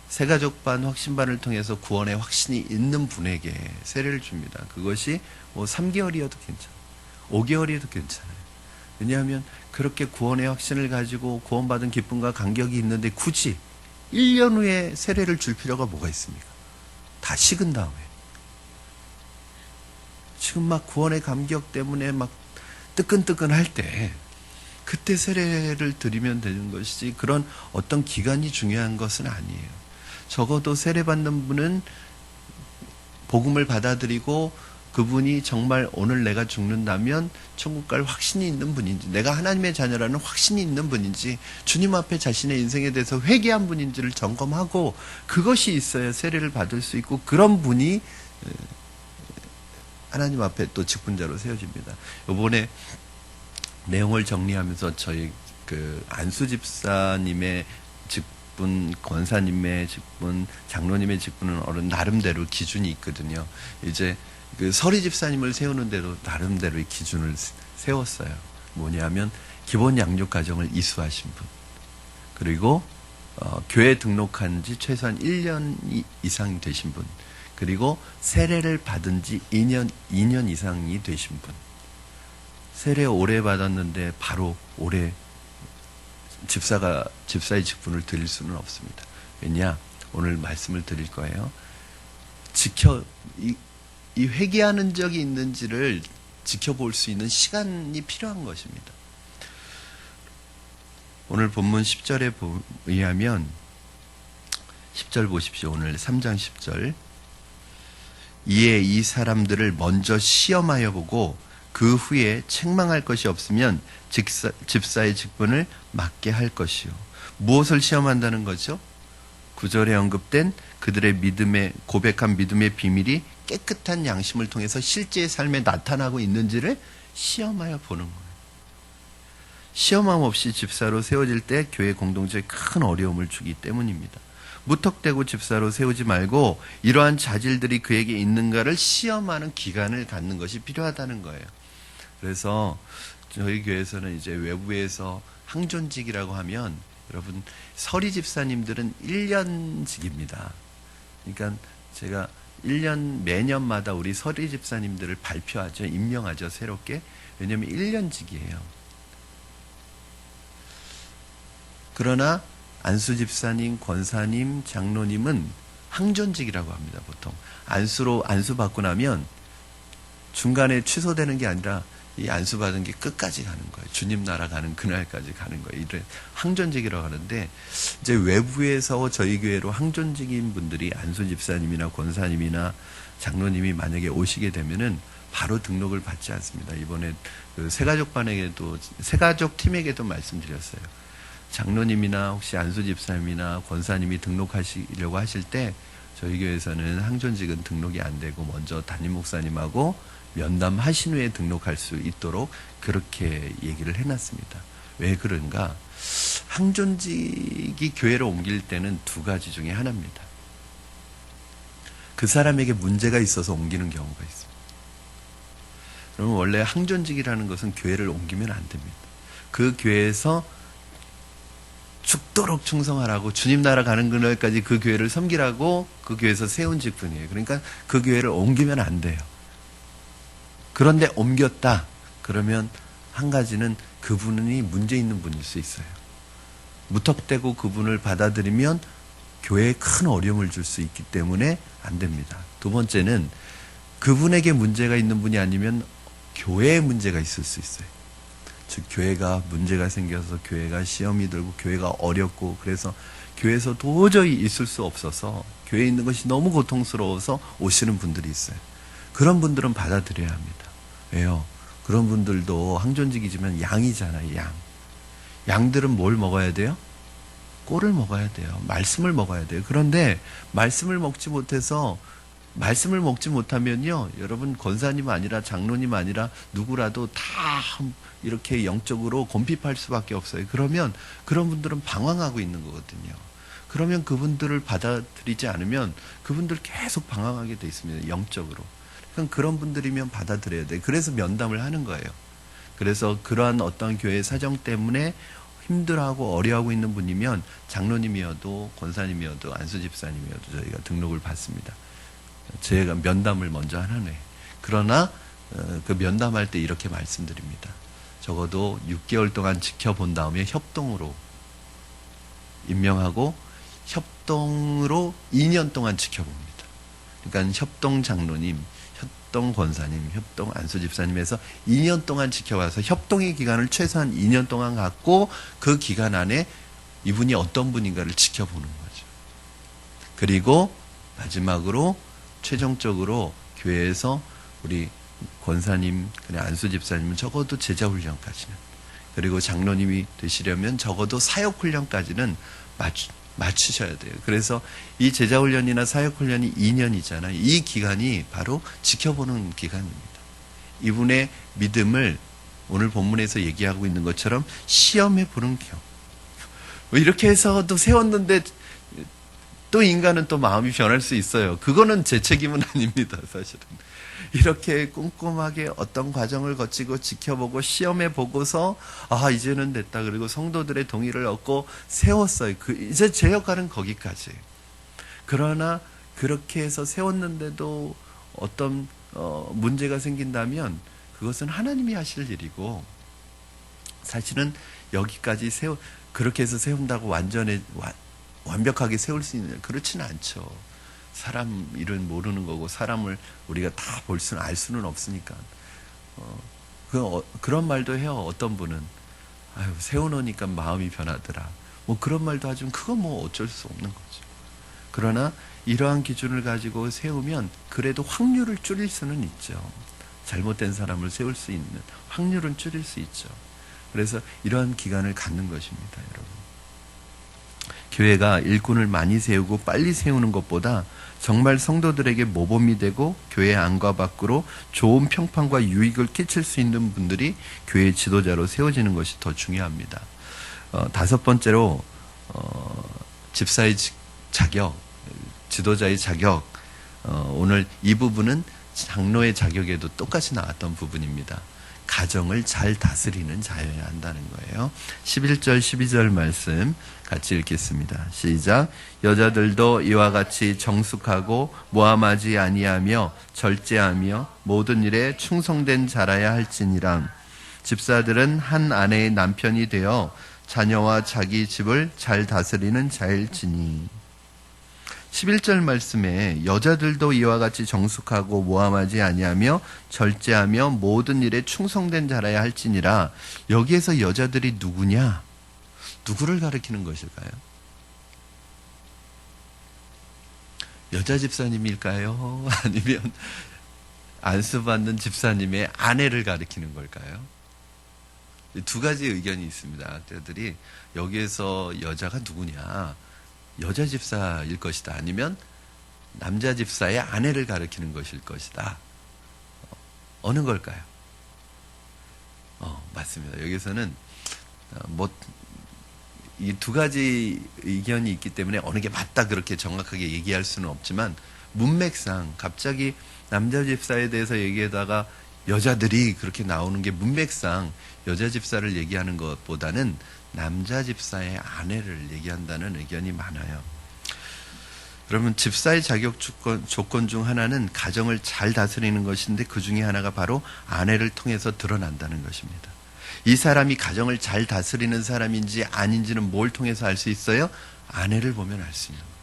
A: 새가족반 확신반을 통해서 구원의 확신이 있는 분에게 세례를 줍니다. 그것이 3개월이어도 괜찮아요. 5개월이어도 괜찮아요. 왜냐하면 그렇게 구원의 확신을 가지고 구원받은 기쁨과 감격이 있는데 굳이 1년 후에 세례를 줄 필요가 뭐가 있습니까? 다 식은 다음에. 지금 막 구원의 감격 때문에 막 뜨끈뜨끈할 때 그때 세례를 드리면 되는 것이지 그런 어떤 기간이 중요한 것은 아니에요. 적어도 세례받는 분은 복음을 받아들이고 그분이 정말 오늘 내가 죽는다면 천국 갈 확신이 있는 분인지, 내가 하나님의 자녀라는 확신이 있는 분인지, 주님 앞에 자신의 인생에 대해서 회개한 분인지를 점검하고 그것이 있어야 세례를 받을 수 있고, 그런 분이 하나님 앞에 또 직분자로 세워집니다. 이번에 내용을 정리하면서 저희 그 안수 집사님의 직분, 권사님의 직분, 장로님의 직분은 어른 나름대로 기준이 있거든요. 이제 그 서리 집사님을 세우는 대로 나름대로의 기준을 세웠어요. 뭐냐면 기본 양육 과정을 이수하신 분, 그리고 교회 등록한 지 최소한 1년 이상이 되신 분, 그리고 세례를 받은 지 2년 이상이 되신 분. 세례 오래 받았는데 바로 올해 집사의 직분을 드릴 수는 없습니다. 왜냐? 오늘 말씀을 드릴 거예요. 이 회개하는 적이 있는지를 지켜볼 수 있는 시간이 필요한 것입니다. 오늘 본문 10절에 의하면 10절 보십시오. 오늘 3장 10절. 이에 이 사람들을 먼저 시험하여 보고 그 후에 책망할 것이 없으면 집사의 직분을 맡게 할 것이요. 무엇을 시험한다는 거죠? 9절에 언급된 그들의 믿음의 고백한 믿음의 비밀이 깨끗한 양심을 통해서 실제의 삶에 나타나고 있는지를 시험하여 보는 거예요. 시험함 없이 집사로 세워질 때 교회 공동체에 큰 어려움을 주기 때문입니다. 무턱대고 집사로 세우지 말고 이러한 자질들이 그에게 있는가를 시험하는 기간을 갖는 것이 필요하다는 거예요. 그래서 저희 교회에서는 이제 외부에서 항존직이라고 하면 여러분 서리 집사님들은 1년직입니다. 그러니까 제가 1년 매년마다 우리 서리 집사님들을 발표하죠. 임명하죠. 새롭게. 왜냐하면 1년직이에요. 그러나 안수 집사님, 권사님, 장로님은 항존직이라고 합니다. 보통 안수 받고 나면 중간에 취소되는 게 아니라 이 안수 받은 게 끝까지 가는 거예요. 주님 나라 가는 그날까지 가는 거예요. 이를 항존직이라고 하는데 이제 외부에서 저희 교회로 항존직인 분들이 안수 집사님이나 권사님이나 장로님이 만약에 오시게 되면은 바로 등록을 받지 않습니다. 이번에 그 새가족반에게도 새가족 팀에게도 말씀드렸어요. 장로님이나 혹시 안수 집사님이나 권사님이 등록하시려고 하실 때 저희 교회에서는 항존직은 등록이 안 되고 먼저 담임 목사님하고 면담하신 후에 등록할 수 있도록 그렇게 얘기를 해놨습니다. 왜 그런가? 항존직이 교회로 옮길 때는 두 가지 중에 하나입니다. 그 사람에게 문제가 있어서 옮기는 경우가 있습니다. 그러면 원래 항존직이라는 것은 교회를 옮기면 안 됩니다. 그 교회에서 죽도록 충성하라고 주님 나라 가는 그날까지 그 교회를 섬기라고 그 교회에서 세운 직분이에요. 그러니까 그 교회를 옮기면 안 돼요. 그런데 옮겼다. 그러면 한 가지는 그분이 문제 있는 분일 수 있어요. 무턱대고 그분을 받아들이면 교회에 큰 어려움을 줄 수 있기 때문에 안 됩니다. 두 번째는 그분에게 문제가 있는 분이 아니면 교회에 문제가 있을 수 있어요. 즉 교회가 문제가 생겨서 교회가 시험이 들고 교회가 어렵고 그래서 교회에서 도저히 있을 수 없어서 교회에 있는 것이 너무 고통스러워서 오시는 분들이 있어요. 그런 분들은 받아들여야 합니다. 왜요? 그런 분들도 항존직이지만 양이잖아요. 양. 양들은 뭘 먹어야 돼요? 꼴을 먹어야 돼요. 말씀을 먹어야 돼요. 그런데 말씀을 먹지 못하면요, 여러분 권사님 아니라 장로님 아니라 누구라도 다 이렇게 영적으로 곰핍할 수밖에 없어요. 그러면 그런 분들은 방황하고 있는 거거든요. 그러면 그분들을 받아들이지 않으면 그분들 계속 방황하게 돼 있습니다. 영적으로. 그러니까 그런 분들이면 받아들여야 돼요. 그래서 면담을 하는 거예요. 그래서 그러한 어떤 교회 사정 때문에 힘들어하고 어려워하고 있는 분이면 장로님이어도 권사님이어도 안수집사님이어도 저희가 등록을 받습니다. 제가 면담을 먼저 하는 애. 그러나 그 면담할 때 이렇게 말씀드립니다. 적어도 6개월 동안 지켜본 다음에 협동으로 임명하고 협동으로 2년 동안 지켜봅니다. 그러니까 협동 장로님, 협동 권사님, 협동 안수집사님에서 2년 동안 지켜봐서 협동의 기간을 최소한 2년 동안 갖고 그 기간 안에 이분이 어떤 분인가를 지켜보는 거죠. 그리고 마지막으로 최종적으로 교회에서 우리 권사님, 그냥 안수집사님은 적어도 제자훈련까지는, 그리고 장로님이 되시려면 적어도 사역훈련까지는 맞추셔야 돼요. 그래서 이 제자훈련이나 사역훈련이 2년이잖아요. 이 기간이 바로 지켜보는 기간입니다. 이분의 믿음을 오늘 본문에서 얘기하고 있는 것처럼 시험해보는 경우. 이렇게 해서도 세웠는데 또 인간은 또 마음이 변할 수 있어요. 그거는 제 책임은 아닙니다, 사실은. 이렇게 꼼꼼하게 어떤 과정을 거치고 지켜보고 시험해 보고서 이제는 됐다. 그리고 성도들의 동의를 얻고 세웠어요. 이제 제 역할은 거기까지. 그러나 그렇게 해서 세웠는데도 어떤 문제가 생긴다면 그것은 하나님이 하실 일이고, 사실은 여기까지 그렇게 해서 세운다고 완벽하게 세울 수 있는, 그렇지는 않죠. 사람 일은 모르는 거고 사람을 우리가 다 알 수는 없으니까. 그런 말도 해요. 어떤 분은 세워놓으니까 마음이 변하더라. 뭐 그런 말도 하지만 그건 뭐 어쩔 수 없는 거죠. 그러나 이러한 기준을 가지고 세우면 그래도 확률을 줄일 수는 있죠. 잘못된 사람을 세울 수 있는 확률은 줄일 수 있죠. 그래서 이러한 기간을 갖는 것입니다, 여러분. 교회가 일꾼을 많이 세우고 빨리 세우는 것보다 정말 성도들에게 모범이 되고 교회 안과 밖으로 좋은 평판과 유익을 끼칠 수 있는 분들이 교회 지도자로 세워지는 것이 더 중요합니다. 다섯 번째로 집사의 자격, 지도자의 자격. 오늘 이 부분은 장로의 자격에도 똑같이 나왔던 부분입니다. 가정을 잘 다스리는 자여야 한다는 거예요. 11절 12절 말씀 같이 읽겠습니다. 시작. 여자들도 이와 같이 정숙하고 모함하지 아니하며 절제하며 모든 일에 충성된 자라야 할지니라. 집사들은 한 아내의 남편이 되어 자녀와 자기 집을 잘 다스리는 자일지니. 11절 말씀에 여자들도 이와 같이 정숙하고 모함하지 아니하며 절제하며 모든 일에 충성된 자라야 할지니라. 여기에서 여자들이 누구냐? 누구를 가리키는 것일까요? 여자 집사님일까요? 아니면 안수받는 집사님의 아내를 가리키는 걸까요? 두 가지 의견이 있습니다. 학자들이 여기에서 여자가 누구냐? 여자 집사일 것이다. 아니면 남자 집사의 아내를 가리키는 것일 것이다. 어느 걸까요? 맞습니다. 여기서는 이 두 가지 의견이 있기 때문에 어느 게 맞다 그렇게 정확하게 얘기할 수는 없지만 문맥상 갑자기 남자 집사에 대해서 얘기하다가 여자들이 그렇게 나오는 게 문맥상 여자 집사를 얘기하는 것보다는 남자 집사의 아내를 얘기한다는 의견이 많아요. 그러면 집사의 자격 조건 중 하나는 가정을 잘 다스리는 것인데 그 중에 하나가 바로 아내를 통해서 드러난다는 것입니다. 이 사람이 가정을 잘 다스리는 사람인지 아닌지는 뭘 통해서 알 수 있어요? 아내를 보면 알 수 있는 거예요.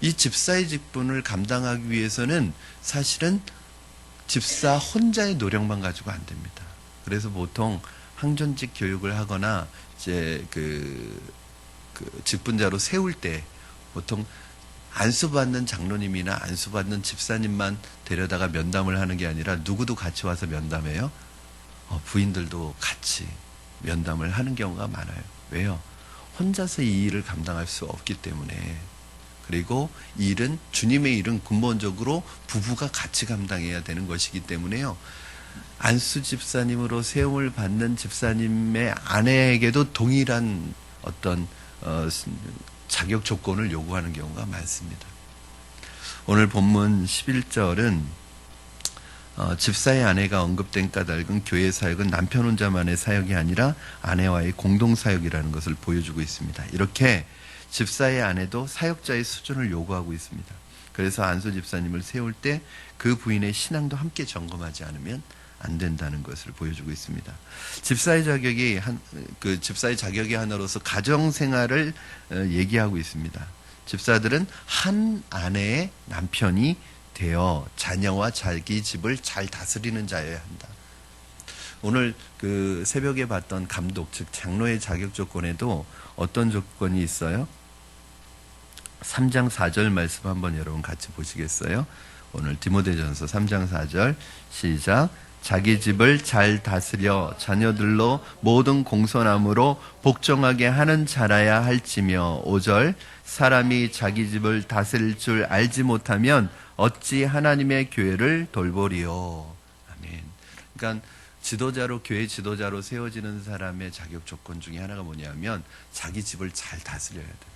A: 이 집사의 직분을 감당하기 위해서는 사실은 집사 혼자의 노력만 가지고 안 됩니다. 그래서 보통 항존직 교육을 하거나 이제 그 직분자로 세울 때 보통 안수받는 장로님이나 안수받는 집사님만 데려다가 면담을 하는 게 아니라 누구도 같이 와서 면담해요? 부인들도 같이 면담을 하는 경우가 많아요. 왜요? 혼자서 이 일을 감당할 수 없기 때문에. 그리고 이 일은 주님의 일은 근본적으로 부부가 같이 감당해야 되는 것이기 때문에요. 안수 집사님으로 세움을 받는 집사님의 아내에게도 동일한 어떤 자격 조건을 요구하는 경우가 많습니다. 오늘 본문 11절은 집사의 아내가 언급된 까닭은 교회 사역은 남편 혼자만의 사역이 아니라 아내와의 공동 사역이라는 것을 보여주고 있습니다. 이렇게 집사의 아내도 사역자의 수준을 요구하고 있습니다. 그래서 안수 집사님을 세울 때 그 부인의 신앙도 함께 점검하지 않으면 안 된다는 것을 보여주고 있습니다. 집사의 자격이 하나로서 가정 생활을 얘기하고 있습니다. 집사들은 한 아내의 남편이 되어 자녀와 자기 집을 잘 다스리는 자여야 한다. 오늘 그 새벽에 봤던 감독, 즉 장로의 자격 조건에도 어떤 조건이 있어요? 3장 4절 말씀 한번 여러분 같이 보시겠어요? 오늘 디모데전서 3장 4절 시작. 자기 집을 잘 다스려 자녀들로 모든 공손함으로 복종하게 하는 자라야 할지며 5절 사람이 자기 집을 다스릴 줄 알지 못하면 어찌 하나님의 교회를 돌보리요. 아멘. 그러니까 지도자로 교회 지도자로 세워지는 사람의 자격 조건 중에 하나가 뭐냐면 자기 집을 잘 다스려야 돼요.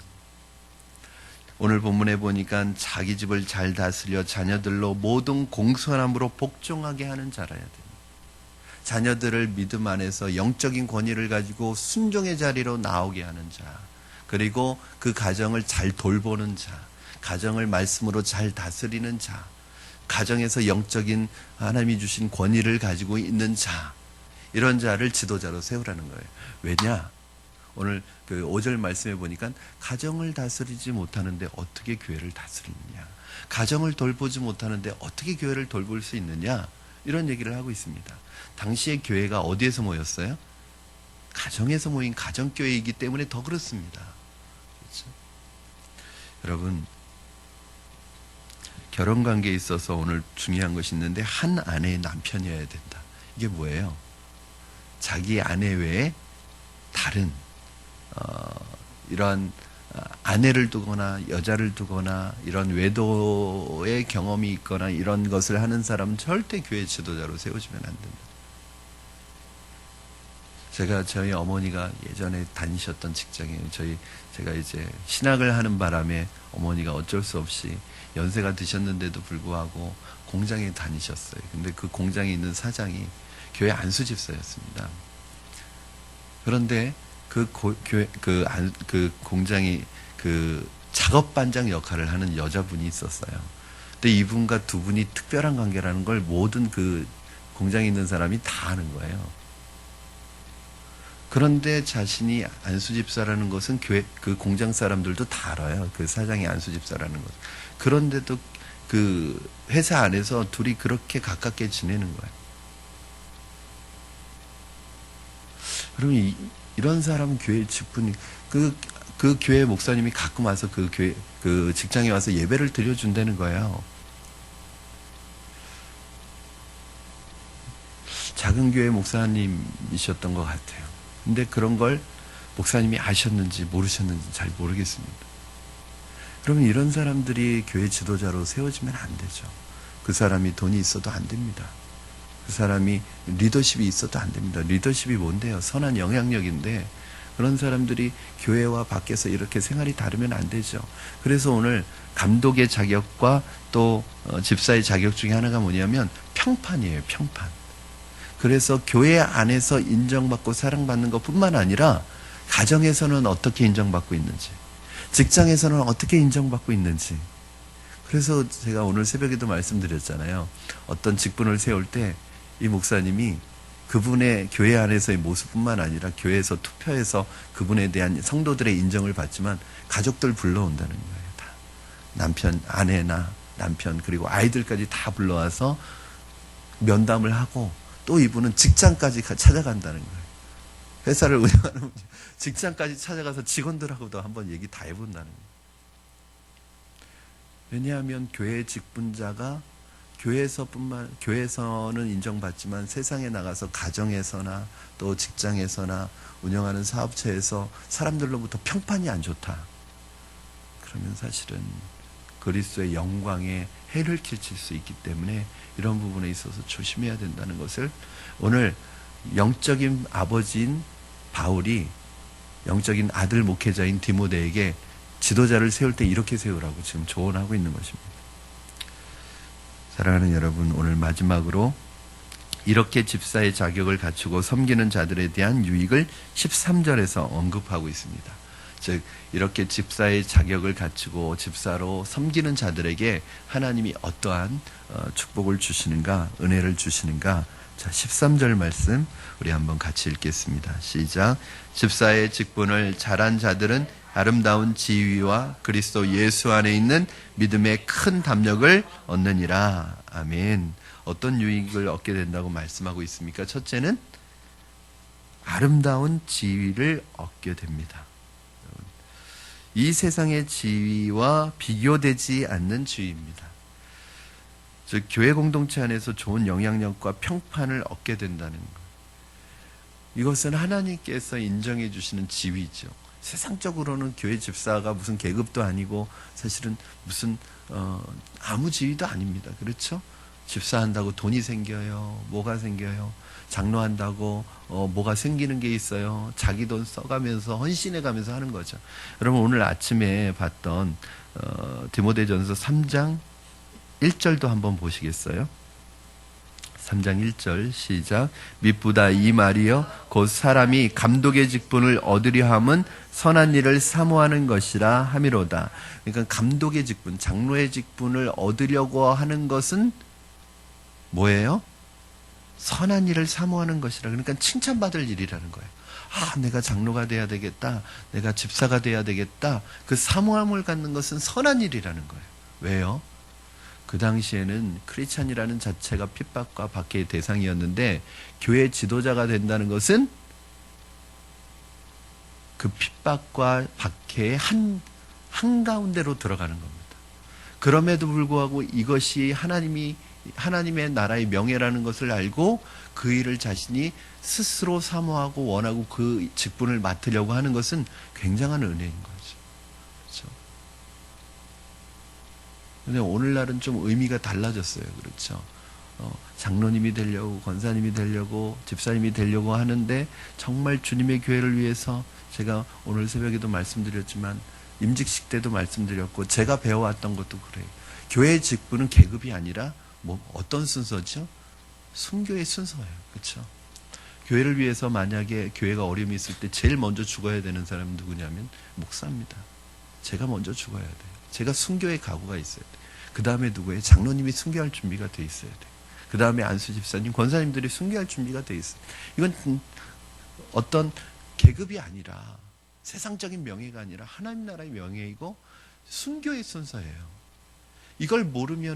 A: 오늘 본문에 보니까 자기 집을 잘 다스려 자녀들로 모든 공손함으로 복종하게 하는 자라야 됩니다. 자녀들을 믿음 안에서 영적인 권위를 가지고 순종의 자리로 나오게 하는 자, 그리고 그 가정을 잘 돌보는 자, 가정을 말씀으로 잘 다스리는 자, 가정에서 영적인 하나님이 주신 권위를 가지고 있는 자, 이런 자를 지도자로 세우라는 거예요. 왜냐? 오늘 그 5절 말씀해 보니까 가정을 다스리지 못하는데 어떻게 교회를 다스리느냐, 가정을 돌보지 못하는데 어떻게 교회를 돌볼 수 있느냐, 이런 얘기를 하고 있습니다. 당시의 교회가 어디에서 모였어요? 가정에서 모인 가정교회이기 때문에 더 그렇습니다. 그렇죠? 여러분, 결혼 관계에 있어서 오늘 중요한 것이 있는데 한 아내의 남편이어야 된다. 이게 뭐예요? 자기 아내 외에 다른 이러한 아내를 두거나 여자를 두거나 이런 외도의 경험이 있거나 이런 것을 하는 사람은 절대 교회 지도자로 세워지면 안 된다. 제가 저희 어머니가 예전에 다니셨던 직장에 제가 이제 신학을 하는 바람에 어머니가 어쩔 수 없이 연세가 드셨는데도 불구하고 공장에 다니셨어요. 근데 그 공장에 있는 사장이 교회 안수집사였습니다. 그런데 그 공장이 그 작업반장 역할을 하는 여자분이 있었어요. 근데 이분과 두 분이 특별한 관계라는 걸 모든 그 공장에 있는 사람이 다 아는 거예요. 그런데 자신이 안수집사라는 것은 그 공장 사람들도 다 알아요. 그 사장이 안수집사라는 것. 그런데도 그 회사 안에서 둘이 그렇게 가깝게 지내는 거예요. 그러면 이런 사람은 교회 직분이 그 교회 목사님이 가끔 와서 그 직장에 와서 예배를 드려준다는 거예요. 작은 교회 목사님이셨던 것 같아요. 근데 그런 걸 목사님이 아셨는지 모르셨는지 잘 모르겠습니다. 그러면 이런 사람들이 교회 지도자로 세워지면 안 되죠. 그 사람이 돈이 있어도 안 됩니다. 그 사람이 리더십이 있어도 안 됩니다. 리더십이 뭔데요? 선한 영향력인데 그런 사람들이 교회와 밖에서 이렇게 생활이 다르면 안 되죠. 그래서 오늘 감독의 자격과 또 집사의 자격 중에 하나가 뭐냐면 평판이에요. 평판. 그래서 교회 안에서 인정받고 사랑받는 것뿐만 아니라 가정에서는 어떻게 인정받고 있는지, 직장에서는 어떻게 인정받고 있는지. 그래서 제가 오늘 새벽에도 말씀드렸잖아요. 어떤 직분을 세울 때 이 목사님이 그분의 교회 안에서의 모습뿐만 아니라 교회에서 투표해서 그분에 대한 성도들의 인정을 받지만 가족들 불러온다는 거예요. 다. 남편, 아내나 남편 그리고 아이들까지 다 불러와서 면담을 하고 또 이분은 직장까지 찾아간다는 거예요. 회사를 운영하는 직장까지 찾아가서 직원들하고도 한번 얘기 다 해본다는 거예요. 왜냐하면 교회 직분자가 교회에서는 인정받지만 세상에 나가서 가정에서나 또 직장에서나 운영하는 사업체에서 사람들로부터 평판이 안 좋다. 그러면 사실은 그리스도의 영광에 해를 끼칠 수 있기 때문에 이런 부분에 있어서 조심해야 된다는 것을 오늘 영적인 아버지인 바울이 영적인 아들 목회자인 디모데에게 지도자를 세울 때 이렇게 세우라고 지금 조언하고 있는 것입니다. 사랑하는 여러분, 오늘 마지막으로 이렇게 집사의 자격을 갖추고 섬기는 자들에 대한 유익을 13절에서 언급하고 있습니다. 즉 이렇게 집사의 자격을 갖추고 집사로 섬기는 자들에게 하나님이 어떠한 축복을 주시는가, 은혜를 주시는가. 자, 13절 말씀 우리 한번 같이 읽겠습니다. 시작. 집사의 직분을 잘한 자들은 아름다운 지위와 그리스도 예수 안에 있는 믿음의 큰 담력을 얻느니라. 아멘. 어떤 유익을 얻게 된다고 말씀하고 있습니까? 첫째는 아름다운 지위를 얻게 됩니다. 이 세상의 지위와 비교되지 않는 지위입니다. 즉 교회 공동체 안에서 좋은 영향력과 평판을 얻게 된다는 것. 이것은 하나님께서 인정해 주시는 지위죠. 세상적으로는 교회 집사가 무슨 계급도 아니고 사실은 무슨 아무 지위도 아닙니다. 그렇죠? 집사한다고 돈이 생겨요. 뭐가 생겨요? 장로한다고 뭐가 생기는 게 있어요. 자기 돈 써가면서 헌신해가면서 하는 거죠. 여러분 오늘 아침에 봤던 디모데전서 3장 1절도 한번 보시겠어요? 3장 1절 시작. 미쁘다 이 말이여 곧 사람이 감독의 직분을 얻으려 함은 선한 일을 사모하는 것이라 함이로다. 그러니까 감독의 직분, 장로의 직분을 얻으려고 하는 것은 뭐예요? 선한 일을 사모하는 것이라. 그러니까 칭찬받을 일이라는 거예요. 아, 내가 장로가 돼야 되겠다. 내가 집사가 돼야 되겠다. 그 사모함을 갖는 것은 선한 일이라는 거예요. 왜요? 그 당시에는 크리스찬이라는 자체가 핍박과 박해의 대상이었는데 교회 지도자가 된다는 것은 그 핍박과 박해의 한가운데로 들어가는 겁니다. 그럼에도 불구하고 이것이 하나님의 나라의 명예라는 것을 알고 그 일을 자신이 스스로 사모하고 원하고 그 직분을 맡으려고 하는 것은 굉장한 은혜인 거죠. 그렇죠? 근데 오늘날은 좀 의미가 달라졌어요. 그렇죠? 장로님이 되려고, 권사님이 되려고, 집사님이 되려고 하는데 정말 주님의 교회를 위해서 제가 오늘 새벽에도 말씀드렸지만 임직식 때도 말씀드렸고 제가 배워왔던 것도 그래요. 교회의 직분은 계급이 아니라 어떤 순서죠? 순교의 순서예요. 그렇죠? 교회를 위해서 만약에 교회가 어려움이 있을 때 제일 먼저 죽어야 되는 사람은 누구냐면 목사입니다. 제가 먼저 죽어야 돼요. 제가 순교의 각오가 있어야 돼요. 그 다음에 누구예요? 장로님이 순교할 준비가 돼 있어야 돼요. 그 다음에 안수 집사님, 권사님들이 순교할 준비가 돼 있어요. 이건 어떤 계급이 아니라 세상적인 명예가 아니라 하나님 나라의 명예이고 순교의 순서예요. 이걸 모르고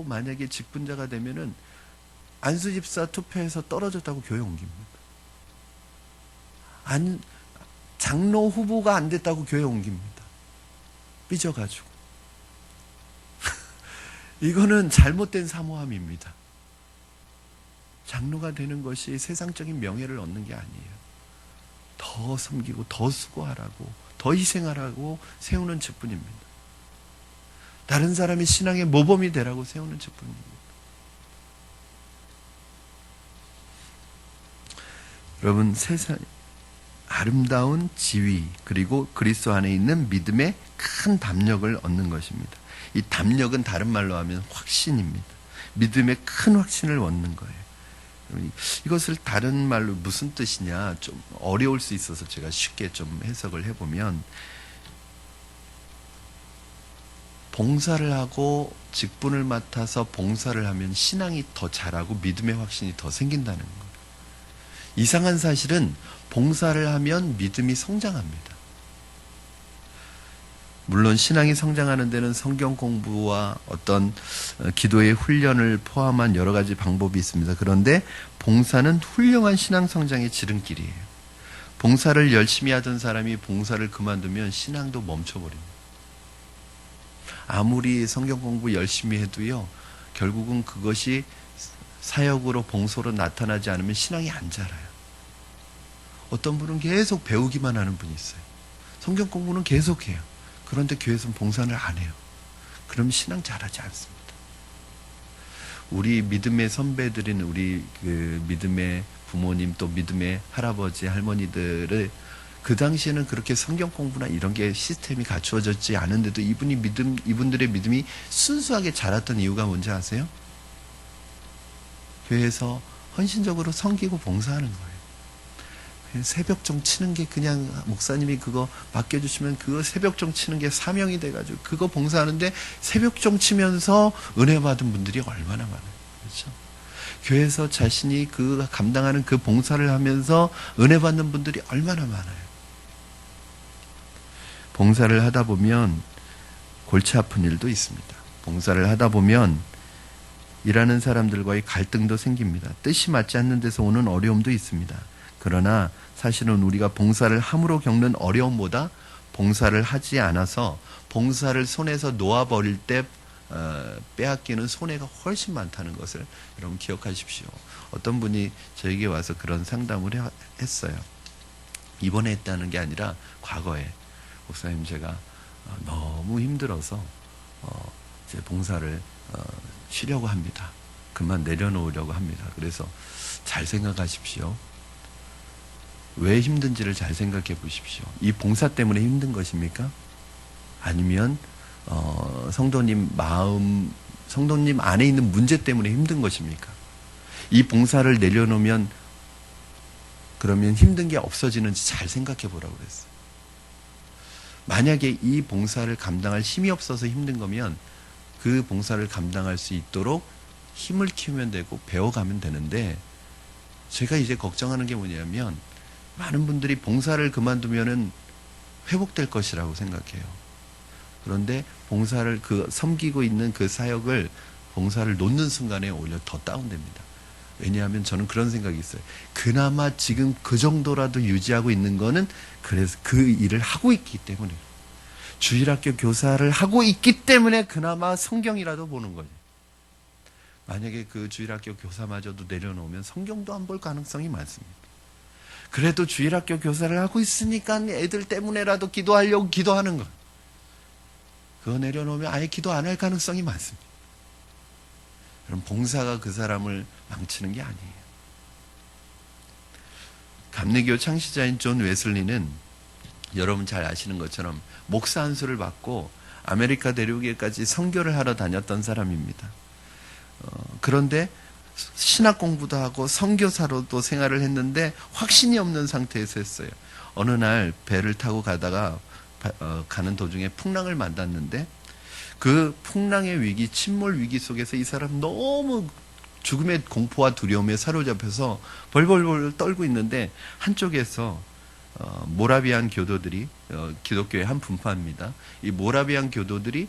A: 만약에 직분자가 되면은 안수 집사 투표에서 떨어졌다고 교회 옮깁니다. 장로 후보가 안 됐다고 교회 옮깁니다. 삐져가지고. 이거는 잘못된 사모함입니다. 장로가 되는 것이 세상적인 명예를 얻는 게 아니에요. 더 섬기고 더 수고하라고 더 희생하라고 세우는 직분입니다. 다른 사람이 신앙의 모범이 되라고 세우는 직분입니다. 여러분, 세상 아름다운 지위 그리고 그리스도 안에 있는 믿음의 큰 담력을 얻는 것입니다. 이 담력은 다른 말로 하면 확신입니다. 믿음의 큰 확신을 얻는 거예요. 이것을 다른 말로 무슨 뜻이냐 좀 어려울 수 있어서 제가 쉽게 좀 해석을 해보면 봉사를 하고 직분을 맡아서 봉사를 하면 신앙이 더 자라고 믿음의 확신이 더 생긴다는 거예요. 이상한 사실은 봉사를 하면 믿음이 성장합니다. 물론 신앙이 성장하는 데는 성경 공부와 어떤 기도의 훈련을 포함한 여러 가지 방법이 있습니다. 그런데 봉사는 훌륭한 신앙 성장의 지름길이에요. 봉사를 열심히 하던 사람이 봉사를 그만두면 신앙도 멈춰버립니다. 아무리 성경 공부 열심히 해도요, 결국은 그것이 사역으로 봉사로 나타나지 않으면 신앙이 안 자라요. 어떤 분은 계속 배우기만 하는 분이 있어요. 성경 공부는 계속해요. 그런데 교회에서는 봉사를 안 해요. 그럼 신앙 잘하지 않습니다. 우리 믿음의 선배들인 우리 그 믿음의 부모님 또 믿음의 할아버지 할머니들을 그 당시에는 그렇게 성경 공부나 이런 게 시스템이 갖추어졌지 않은데도 이분들의 믿음이 순수하게 자랐던 이유가 뭔지 아세요? 교회에서 헌신적으로 섬기고 봉사하는 거예요. 새벽종 치는 게 그냥 목사님이 그거 맡겨주시면 그거 새벽종 치는 게 사명이 돼가지고 그거 봉사하는데 새벽종 치면서 은혜 받은 분들이 얼마나 많아요. 그렇죠? 교회에서 자신이 그 감당하는 그 봉사를 하면서 은혜 받는 분들이 얼마나 많아요. 봉사를 하다 보면 골치 아픈 일도 있습니다. 봉사를 하다 보면 일하는 사람들과의 갈등도 생깁니다. 뜻이 맞지 않는 데서 오는 어려움도 있습니다. 그러나 사실은 우리가 봉사를 함으로 겪는 어려움보다 봉사를 하지 않아서 봉사를 손에서 놓아버릴 때 빼앗기는 손해가 훨씬 많다는 것을 여러분 기억하십시오. 어떤 분이 저에게 와서 그런 상담을 했어요. 이번에 했다는 게 아니라 과거에 목사님 제가 너무 힘들어서 이제 봉사를 쉬려고 합니다. 그만 내려놓으려고 합니다. 그래서 잘 생각하십시오. 왜 힘든지를 잘 생각해 보십시오. 이 봉사 때문에 힘든 것입니까? 아니면 성도님 안에 있는 문제 때문에 힘든 것입니까? 이 봉사를 내려놓으면 그러면 힘든 게 없어지는지 잘 생각해 보라고 그랬어요. 만약에 이 봉사를 감당할 힘이 없어서 힘든 거면 그 봉사를 감당할 수 있도록 힘을 키우면 되고 배워가면 되는데 제가 이제 걱정하는 게 뭐냐면 많은 분들이 봉사를 그만두면은 회복될 것이라고 생각해요. 그런데 봉사를 섬기고 있는 그 사역을 봉사를 놓는 순간에 오히려 더 다운됩니다. 왜냐하면 저는 그런 생각이 있어요. 그나마 지금 그 정도라도 유지하고 있는 거는 그래서 그 일을 하고 있기 때문에 주일학교 교사를 하고 있기 때문에 그나마 성경이라도 보는 거죠. 만약에 그 주일학교 교사마저도 내려놓으면 성경도 안 볼 가능성이 많습니다. 그래도 주일학교 교사를 하고 있으니까 애들 때문에라도 기도하려고 기도하는 것. 그거 내려놓으면 아예 기도 안 할 가능성이 많습니다. 그럼 봉사가 그 사람을 망치는 게 아니에요. 감리교 창시자인 존 웨슬리는 여러분 잘 아시는 것처럼 목사 안수를 받고 아메리카 대륙에까지 선교를 하러 다녔던 사람입니다. 그런데 신학 공부도 하고 선교사로도 생활을 했는데 확신이 없는 상태에서 했어요. 어느 날 배를 타고 가다가 가는 도중에 풍랑을 만났는데 그 풍랑의 위기, 침몰 위기 속에서 이 사람 너무 죽음의 공포와 두려움에 사로잡혀서 벌벌벌 떨고 있는데 한쪽에서 모라비안 교도들이 기독교의 한 분파입니다. 이 모라비안 교도들이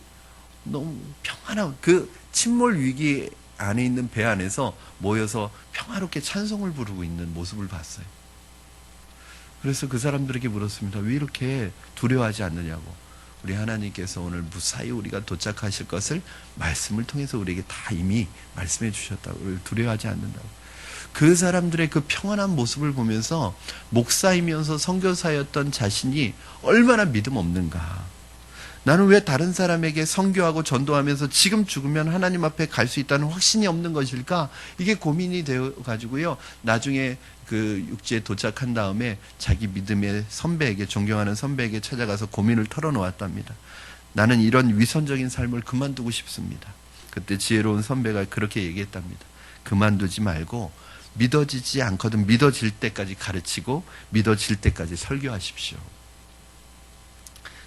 A: 너무 평안한 그 침몰 위기 안에 있는 배 안에서 모여서 평화롭게 찬송을 부르고 있는 모습을 봤어요. 그래서 그 사람들에게 물었습니다. 왜 이렇게 두려워하지 않느냐고. 우리 하나님께서 오늘 무사히 우리가 도착하실 것을 말씀을 통해서 우리에게 다 이미 말씀해 주셨다고. 우리를 두려워하지 않는다고. 그 사람들의 그 평안한 모습을 보면서 목사이면서 선교사였던 자신이 얼마나 믿음 없는가. 나는 왜 다른 사람에게 선교하고 전도하면서 지금 죽으면 하나님 앞에 갈 수 있다는 확신이 없는 것일까? 이게 고민이 되어 가지고요. 나중에 그 육지에 도착한 다음에 자기 믿음의 선배에게, 존경하는 선배에게 찾아가서 고민을 털어놓았답니다. 나는 이런 위선적인 삶을 그만두고 싶습니다. 그때 지혜로운 선배가 그렇게 얘기했답니다. 그만두지 말고 믿어지지 않거든 믿어질 때까지 가르치고 믿어질 때까지 설교하십시오.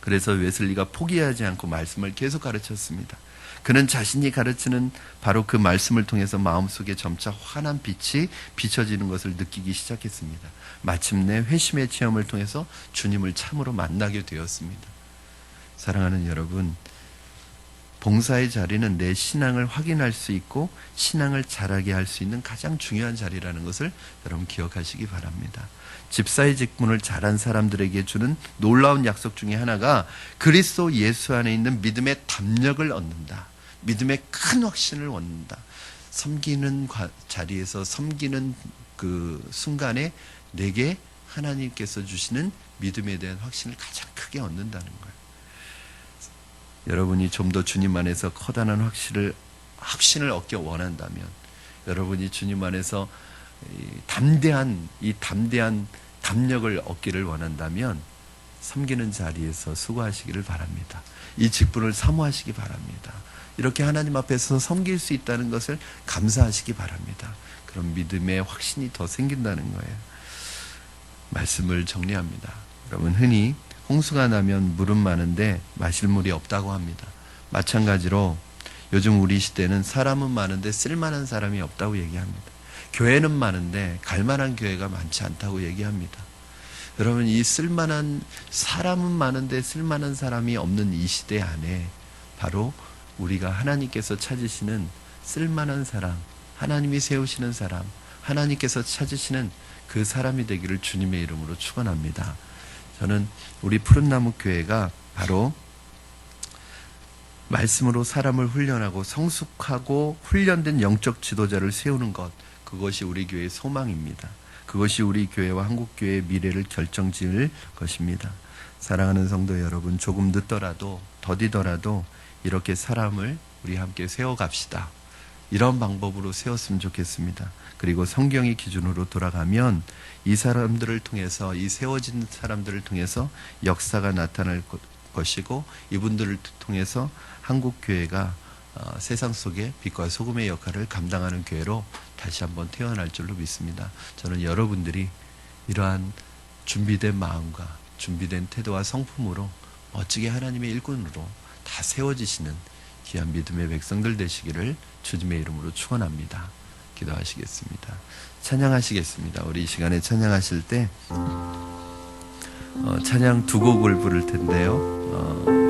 A: 그래서 웨슬리가 포기하지 않고 말씀을 계속 가르쳤습니다. 그는 자신이 가르치는 바로 그 말씀을 통해서 마음속에 점차 환한 빛이 비춰지는 것을 느끼기 시작했습니다. 마침내 회심의 체험을 통해서 주님을 참으로 만나게 되었습니다. 사랑하는 여러분, 봉사의 자리는 내 신앙을 확인할 수 있고 신앙을 자라게 할 수 있는 가장 중요한 자리라는 것을 여러분 기억하시기 바랍니다. 집사의 직분을 잘한 사람들에게 주는 놀라운 약속 중에 하나가 그리스도 예수 안에 있는 믿음의 담력을 얻는다. 믿음의 큰 확신을 얻는다. 섬기는 자리에서 섬기는 그 순간에 내게 하나님께서 주시는 믿음에 대한 확신을 가장 크게 얻는다는 거예요. 여러분이 좀 더 주님 안에서 커다란 확신을 얻기 원한다면, 여러분이 주님 안에서 담대한 담력을 얻기를 원한다면 섬기는 자리에서 수고하시기를 바랍니다. 이 직분을 사모하시기 바랍니다. 이렇게 하나님 앞에서 섬길 수 있다는 것을 감사하시기 바랍니다. 그럼 믿음의 확신이 더 생긴다는 거예요. 말씀을 정리합니다. 여러분, 흔히 홍수가 나면 물은 많은데 마실 물이 없다고 합니다. 마찬가지로 요즘 우리 시대는 사람은 많은데 쓸만한 사람이 없다고 얘기합니다. 교회는 많은데 갈만한 교회가 많지 않다고 얘기합니다. 여러분, 이 사람은 많은데 쓸만한 사람이 없는 이 시대 안에 바로 우리가 하나님께서 찾으시는 쓸만한 사람, 하나님이 세우시는 사람, 하나님께서 찾으시는 그 사람이 되기를 주님의 이름으로 축원합니다. 저는 우리 푸른나무 교회가 바로 말씀으로 사람을 훈련하고 성숙하고 훈련된 영적 지도자를 세우는 것, 그것이 우리 교회의 소망입니다. 그것이 우리 교회와 한국교회의 미래를 결정지을 것입니다. 사랑하는 성도 여러분, 조금 늦더라도 더디더라도 이렇게 사람을 우리 함께 세워갑시다. 이런 방법으로 세웠으면 좋겠습니다. 그리고 성경의 기준으로 돌아가면 이 사람들을 통해서, 이 세워진 사람들을 통해서 역사가 나타날 것이고, 이분들을 통해서 한국교회가 세상 속에 빛과 소금의 역할을 감당하는 교회로 다시 한번 태어날 줄로 믿습니다. 저는 여러분들이 이러한 준비된 마음과 준비된 태도와 성품으로 멋지게 하나님의 일꾼으로 다 세워지시는 귀한 믿음의 백성들 되시기를 주님의 이름으로 축원합니다. 기도하시겠습니다. 찬양하시겠습니다. 우리 이 시간에 찬양하실 때 찬양 두 곡을 부를 텐데요.